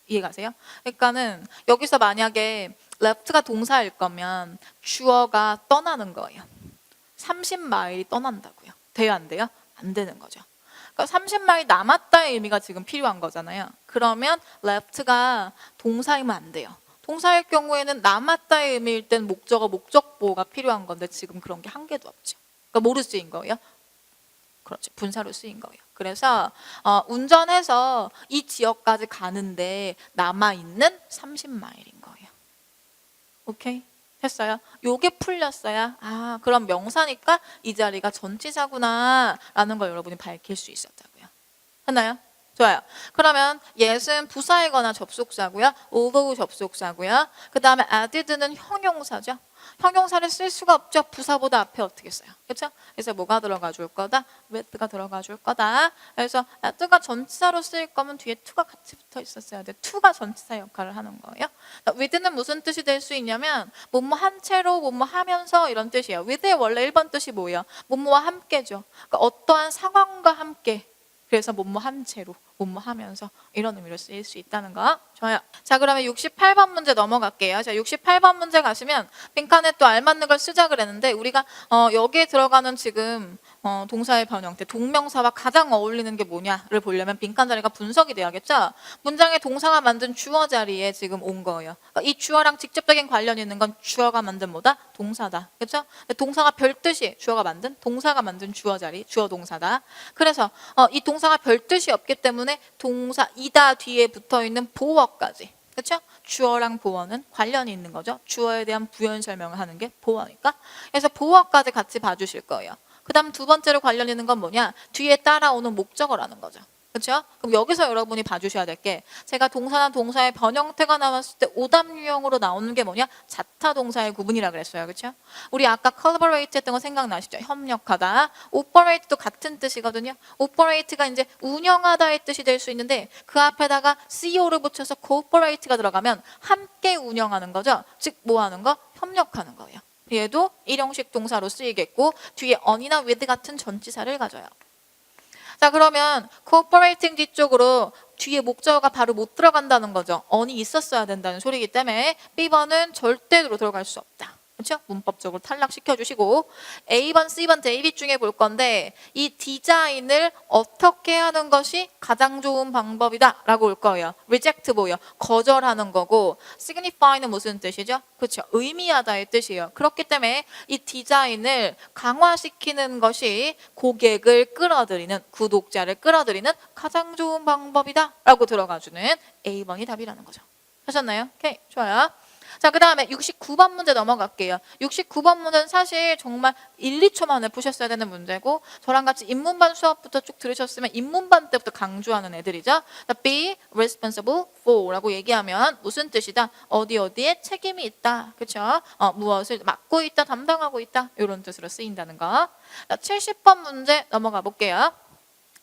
이해가세요? 그러니까는 여기서 만약에 left가 동사일 거면 주어가 떠나는 거예요. 30마일이 떠난다고요. 돼요, 안 돼요? 안 되는 거죠. 그러니까 30마일 남았다의 의미가 지금 필요한 거잖아요. 그러면 left가 동사이면 안 돼요. 동사일 경우에는 남았다의 의미일 땐 목적어, 목적보호가 필요한 건데 지금 그런 게 한 개도 없죠. 그러니까 뭐로 쓰인 거예요? 그렇지, 분사로 쓰인 거예요. 그래서 운전해서 이 지역까지 가는데 남아있는 30마일인 거예요. 오케이? 했어요? 요게 풀렸어야 그럼 명사니까 이 자리가 전치사구나 라는 걸 여러분이 밝힐 수 있었다고요. 했나요? 좋아요. 그러면 yes은 부사이거나 접속사고요. although 접속사고요. 그 다음에 added는 형용사죠. 형용사를 쓸 수가 없죠. 부사보다 앞에 어떻게 써요? 그렇죠? 그래서 뭐가 들어가 줄 거다? with가 들어가 줄 거다. 그래서 add가 전치사로 쓰일 거면 뒤에 to가 같이 붙어 있었어야 돼. to가 전치사 역할을 하는 거예요. with는 무슨 뜻이 될 수 있냐면 뭐뭐 한 채로 뭐뭐 하면서 이런 뜻이에요. with의 원래 1번 뜻이 뭐예요? 뭐뭐와 함께죠. 그러니까 어떠한 상황과 함께. 그래서 뭐뭐 한 채로 뭐뭐 하면서 이런 의미로 쓰일 수 있다는 거. 좋아요. 자, 그러면 68번 문제 넘어갈게요. 자, 68번 문제 가시면 빈칸에 또 알맞는 걸 쓰자 그랬는데 우리가 여기에 들어가는 지금 동사의 변형태, 동명사와 가장 어울리는 게 뭐냐를 보려면 빈칸 자리가 분석이 돼야겠죠. 문장의 동사가 만든 주어 자리에 지금 온 거예요. 그러니까 이 주어랑 직접적인 관련이 있는 건 주어가 만든 뭐다? 동사다. 그렇죠? 동사가 별 뜻이 주어가 만든 동사가 만든 주어 자리, 주어 동사다. 그래서 이 동사가 별 뜻이 없기 때문에 동사 이다 뒤에 붙어 있는 보어까지, 그렇죠? 주어랑 보어는 관련이 있는 거죠. 주어에 대한 부연 설명을 하는 게 보어니까. 그래서 보어까지 같이 봐주실 거예요. 그 다음 두 번째로 관련 있는 건 뭐냐? 뒤에 따라오는 목적어라는 거죠. 그렇죠? 그럼 여기서 여러분이 봐주셔야 될 게 제가 동사나 동사의 변형태가 나왔을 때 오답 유형으로 나오는 게 뭐냐? 자타 동사의 구분이라 그랬어요. 그렇죠? 우리 아까 collaborate 했던 거 생각나시죠? 협력하다. operate도 같은 뜻이거든요. operate가 이제 운영하다의 뜻이 될 수 있는데 그 앞에다가 co를 붙여서 cooperate가 들어가면 함께 운영하는 거죠. 즉 뭐 하는 거? 협력하는 거예요. 얘도 일형식 동사로 쓰이겠고 뒤에 on이나 with 같은 전치사를 가져요. 자, 그러면 cooperating 뒤쪽으로 뒤에 목적어가 바로 못 들어간다는 거죠. on이 있었어야 된다는 소리이기 때문에 B번은 절대로 들어갈 수 없다. 그렇죠? 문법적으로 탈락시켜 주시고 A번, C번, David 중에 볼 건데 이 디자인을 어떻게 하는 것이 가장 좋은 방법이다 라고 올 거예요. reject 뭐예요? 거절하는 거고 signify는 무슨 뜻이죠? 그렇죠? 의미하다의 뜻이에요. 그렇기 때문에 이 디자인을 강화시키는 것이 고객을 끌어들이는, 구독자를 끌어들이는 가장 좋은 방법이다 라고 들어가주는 A번이 답이라는 거죠. 하셨나요? 오케이, 좋아요. 자, 그 다음에 69번 문제 넘어갈게요. 69번 문제는 사실 정말 1, 2초 만에 푸셨어야 되는 문제고 저랑 같이 인문반 수업부터 쭉 들으셨으면 인문반 때부터 강조하는 애들이죠. be responsible for 라고 얘기하면 무슨 뜻이다? 어디에 책임이 있다. 그렇죠? 무엇을 맡고 있다, 담당하고 있다. 이런 뜻으로 쓰인다는 거. 70번 문제 넘어가 볼게요.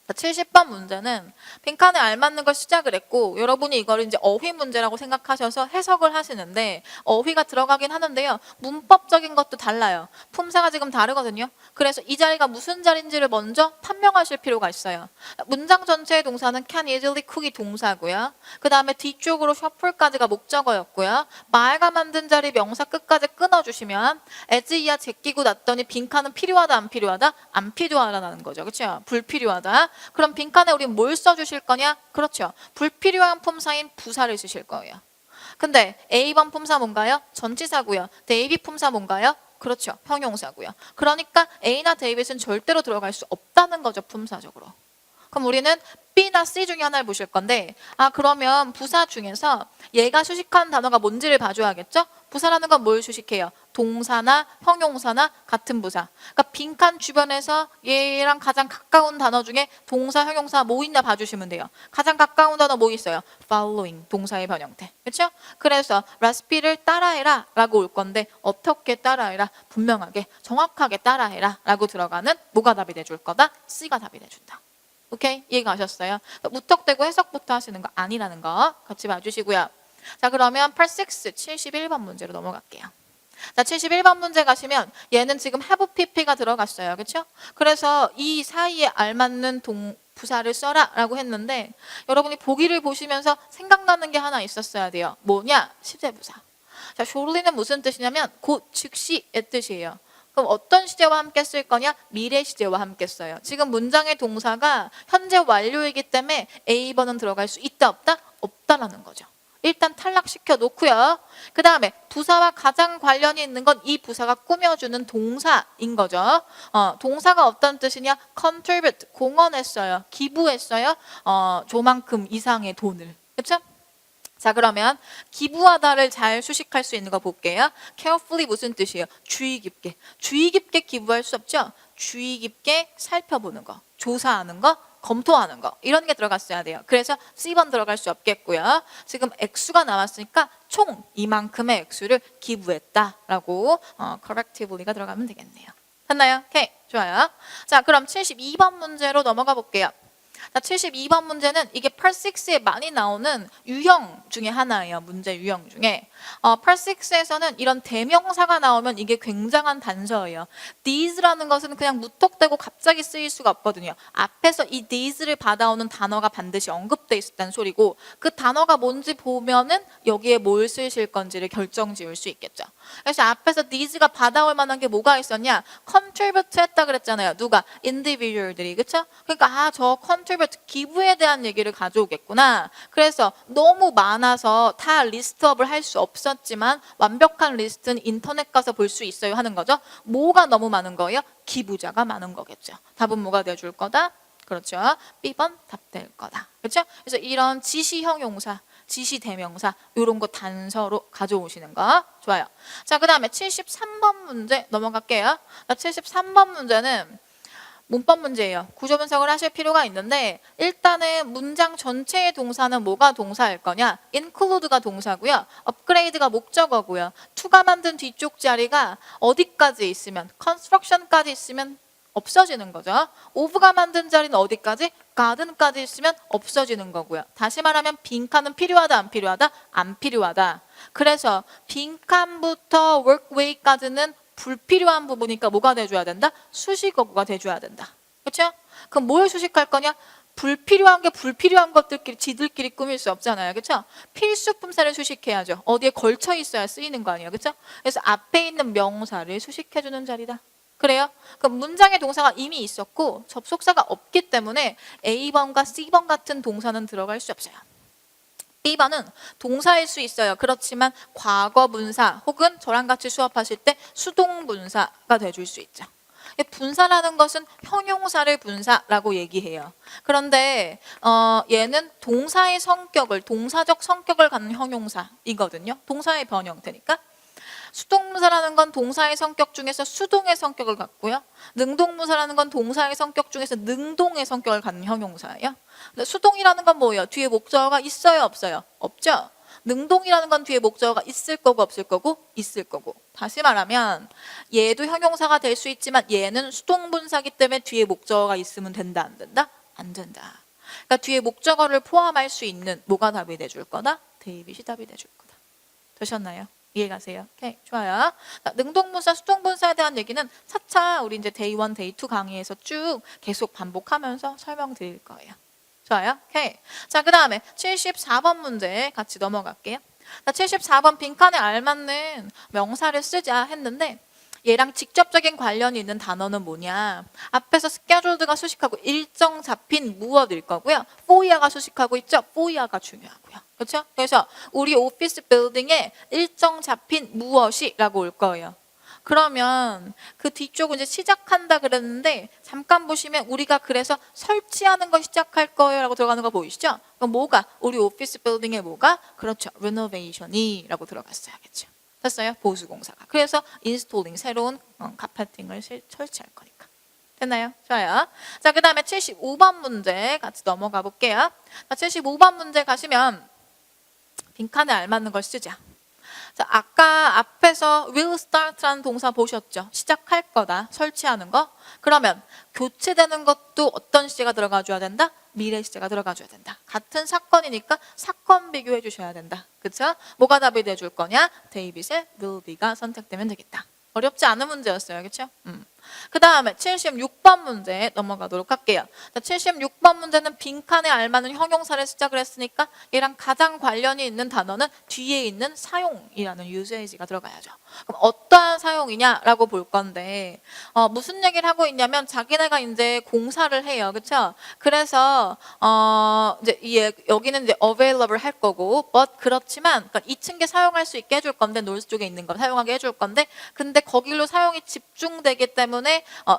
70번 문제는 빈칸에 알맞는 걸 시작을 했고 여러분이 이걸 이제 어휘 문제라고 생각하셔서 해석을 하시는데 어휘가 들어가긴 하는데요. 문법적인 것도 달라요. 품사가 지금 다르거든요. 그래서 이 자리가 무슨 자리인지를 먼저 판명하실 필요가 있어요. 문장 전체의 동사는 can easily cook이 동사고요. 그 다음에 뒤쪽으로 shuffle까지가 목적어였고요. 말가 만든 자리 명사 끝까지 끊어주시면 as 이하 제끼고 났더니 빈칸은 필요하다 안 필요하다? 안 필요하다는 거죠. 그렇죠? 불필요하다. 그럼 빈칸에 우리 뭘 써주실 거냐? 그렇죠. 불필요한 품사인 부사를 쓰실 거예요. 근데 A번 품사 뭔가요? 전치사고요. 데이빗 품사 뭔가요? 그렇죠. 형용사고요. 그러니까 A나 데이빗은 절대로 들어갈 수 없다는 거죠. 품사적으로. 그럼 우리는 B나 C 중에 하나를 보실 건데 그러면 부사 중에서 얘가 수식한 단어가 뭔지를 봐줘야겠죠? 부사라는 건 뭘 수식해요? 동사나 형용사나 같은 부사. 그러니까 빈칸 주변에서 얘랑 가장 가까운 단어 중에 동사, 형용사 뭐 있나 봐주시면 돼요. 가장 가까운 단어 뭐 있어요? following, 동사의 변형태. 그렇죠? 그래서 레시피를 따라해라 라고 올 건데 어떻게 따라해라? 분명하게, 정확하게 따라해라 라고 들어가는 뭐가 답이 돼줄 거다? C가 답이 돼준다. 오케이? 이해가 가셨어요? 무턱대고 해석부터 하시는 거 아니라는 거 같이 봐주시고요. 자, 그러면 86, 71번 문제로 넘어갈게요. 자, 71번 문제 가시면 얘는 지금 have pp가 들어갔어요. 그렇죠? 그래서 이 사이에 알맞는 부사를 써라 라고 했는데 여러분이 보기를 보시면서 생각나는 게 하나 있었어야 돼요. 뭐냐? 시제부사. 자, surely는 무슨 뜻이냐면 곧, 즉시의 뜻이에요. 그럼 어떤 시제와 함께 쓸 거냐? 미래 시제와 함께 써요. 지금 문장의 동사가 현재 완료이기 때문에 A번은 들어갈 수 있다 없다? 없다라는 거죠. 일단 탈락시켜 놓고요. 그 다음에 부사와 가장 관련이 있는 건 이 부사가 꾸며주는 동사인 거죠. 동사가 어떤 뜻이냐? contribute, 공헌했어요. 기부했어요. 조만큼 이상의 돈을. 그렇죠? 자, 그러면 기부하다를 잘 수식할 수 있는 거 볼게요. carefully 무슨 뜻이에요? 주의 깊게. 주의 깊게 기부할 수 없죠? 주의 깊게 살펴보는 거, 조사하는 거, 검토하는 거 이런 게 들어갔어야 돼요. 그래서 C번 들어갈 수 없겠고요. 지금 액수가 나왔으니까 총 이만큼의 액수를 기부했다라고 correctively가 들어가면 되겠네요. 됐나요? 오케이, 좋아요. 자, 그럼 72번 문제로 넘어가 볼게요. 자, 72번 문제는 이게 86에 많이 나오는 유형 중에 하나예요. 문제 유형 중에. 86에서는 이런 대명사가 나오면 이게 굉장한 단서예요. these라는 것은 그냥 무턱대고 갑자기 쓰일 수가 없거든요. 앞에서 이 these를 받아오는 단어가 반드시 언급돼 있었다는 소리고 그 단어가 뭔지 보면은 여기에 뭘 쓰실 건지를 결정 지을 수 있겠죠. 그래서 앞에서 these가 받아올 만한 게 뭐가 있었냐? contribute 했다 그랬잖아요. 누가? individual들이. 그렇죠? 그러니까 저 contribute 기부에 대한 얘기를 가져오겠구나. 그래서 너무 많아서 다 리스트업을 할 수 없었지만 완벽한 리스트는 인터넷 가서 볼 수 있어요 하는 거죠. 뭐가 너무 많은 거예요? 기부자가 많은 거겠죠. 답은 뭐가 돼줄 거다? 그렇죠. B번 답 될 거다. 그렇죠? 그래서 이런 지시형 용사, 지시 대명사 이런 거 단서로 가져오시는 거 좋아요. 자, 그 다음에 73번 문제 넘어갈게요. 73번 문제는 문법 문제예요. 구조 분석을 하실 필요가 있는데 일단은 문장 전체의 동사는 뭐가 동사일 거냐? include가 동사고요. upgrade가 목적어고요. to가 만든 뒤쪽 자리가 어디까지 있으면 construction까지 있으면 없어지는 거죠. of가 만든 자리는 어디까지? garden까지 있으면 없어지는 거고요. 다시 말하면 빈칸은 필요하다 안 필요하다? 안 필요하다. 그래서 빈칸부터 workway까지는 불필요한 부분이니까 뭐가 돼줘야 된다? 수식어구가 돼줘야 된다. 그렇죠? 그럼 뭘 수식할 거냐? 불필요한 게 불필요한 것들끼리 지들끼리 꾸밀 수 없잖아요. 그렇죠? 필수품사를 수식해야죠. 어디에 걸쳐 있어야 쓰이는 거 아니에요. 그렇죠? 그래서 앞에 있는 명사를 수식해주는 자리다. 그래요? 그럼 문장의 동사가 이미 있었고 접속사가 없기 때문에 A번과 C번 같은 동사는 들어갈 수 없어요. B번은 동사일 수 있어요. 그렇지만 과거 분사 혹은 저랑 같이 수업하실 때 수동 분사가 돼줄 수 있죠. 분사라는 것은 형용사를 분사라고 얘기해요. 그런데 얘는 동사의 성격을, 동사적 성격을 갖는 형용사이거든요. 동사의 변형태니까. 수동분사라는 건 동사의 성격 중에서 수동의 성격을 갖고요. 능동분사라는 건 동사의 성격 중에서 능동의 성격을 갖는 형용사예요. 근데 수동이라는 건 뭐예요? 뒤에 목적어가 있어요, 없어요? 없죠? 능동이라는 건 뒤에 목적어가 있을 거고 없을 거고 있을 거고. 다시 말하면 얘도 형용사가 될 수 있지만 얘는 수동분사기 때문에 뒤에 목적어가 있으면 된다, 안 된다? 안 된다. 그러니까 뒤에 목적어를 포함할 수 있는 뭐가 답이 돼줄 거다? 데이빗이 답이 돼줄 거다. 되셨나요? 이해가세요? 오케이, 좋아요. 능동분사, 수동분사에 대한 얘기는 차차 우리 이제 데이 1, 데이 2 강의에서 쭉 계속 반복하면서 설명드릴 거예요. 좋아요? 오케이. 자, 그 다음에 74번 문제 같이 넘어갈게요. 74번 빈칸에 알맞는 명사를 쓰자 했는데 얘랑 직접적인 관련이 있는 단어는 뭐냐? 앞에서 scheduled가 수식하고 일정 잡힌 무엇일 거고요. for가 수식하고 있죠? for가 중요하고요. 그렇죠? 그래서 우리 오피스 빌딩에 일정 잡힌 무엇이라고 올 거예요. 그러면 그 뒤쪽은 이제 시작한다 그랬는데 잠깐 보시면 우리가 그래서 설치하는 거 시작할 거예요 라고 들어가는 거 보이시죠? 그럼 뭐가? 우리 오피스 빌딩에 뭐가? 그렇죠. renovation이 라고 들어갔어야겠죠. 됐어요? 보수공사가. 그래서 installing 새로운 카페팅을 설치할 거니까. 됐나요? 좋아요. 자, 그 다음에 75번 문제 같이 넘어가 볼게요. 자, 75번 문제 가시면 빈칸에 알맞는 걸 쓰자. 자, 아까 앞에서 will start라는 동사 보셨죠? 시작할 거다, 설치하는 거. 그러면 교체되는 것도 어떤 시제가 들어가줘야 된다? 미래 시제가 들어가줘야 된다. 같은 사건이니까 사건 비교해 주셔야 된다. 그쵸? 뭐가 답이 돼줄 거냐? 데이빗의 will be가 선택되면 되겠다. 어렵지 않은 문제였어요. 그렇죠? 그 다음에 76번 문제 넘어가도록 할게요. 76번 문제는 빈칸에 알맞는 형용사를 시작을 했으니까 얘랑 가장 관련이 있는 단어는 뒤에 있는 사용이라는 usage가 들어가야죠. 그럼 어떠한 사용이냐라고 볼 건데 무슨 얘기를 하고 있냐면 자기네가 이제 공사를 해요. 그렇죠? 그래서 이제 여기는 이제 available 할 거고 but 그렇지만 그러니까 2층에 사용할 수 있게 해줄 건데 노스 쪽에 있는 건 사용하게 해줄 건데 근데 거기로 사용이 집중되기 때문에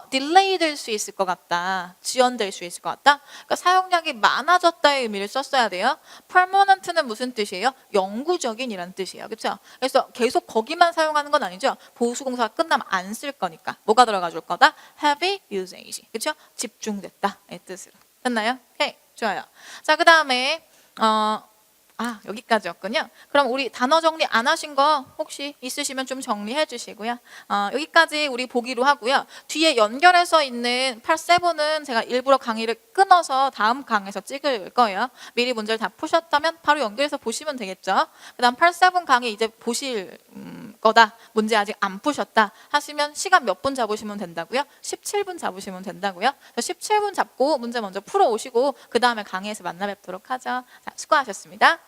딜레이 될 수 있을 것 같다. 지연될 수 있을 것 같다. 그러니까 사용량이 많아졌다의 의미를 썼어야 돼요. permanent는 무슨 뜻이에요? 영구적인이라는 뜻이에요. 그렇죠? 그래서 계속 거기만 사용하는 건 아니죠. 보수공사가 끝나면 안 쓸 거니까. 뭐가 들어가 줄 거다? heavy usage. 그렇죠? 집중됐다. 의 뜻으로. 됐나요? 오케이. 좋아요. 자, 그 다음에 여기까지였군요. 그럼 우리 단어 정리 안 하신 거 혹시 있으시면 좀 정리해 주시고요. 여기까지 우리 보기로 하고요. 뒤에 연결해서 있는 87은 제가 일부러 강의를 끊어서 다음 강에서 찍을 거예요. 미리 문제를 다 푸셨다면 바로 연결해서 보시면 되겠죠. 그 다음 87 강의 이제 보실 거다. 문제 아직 안 푸셨다 하시면 시간 몇 분 잡으시면 된다고요? 17분 잡으시면 된다고요? 17분 잡고 문제 먼저 풀어 오시고 그 다음에 강의에서 만나 뵙도록 하죠. 자, 수고하셨습니다.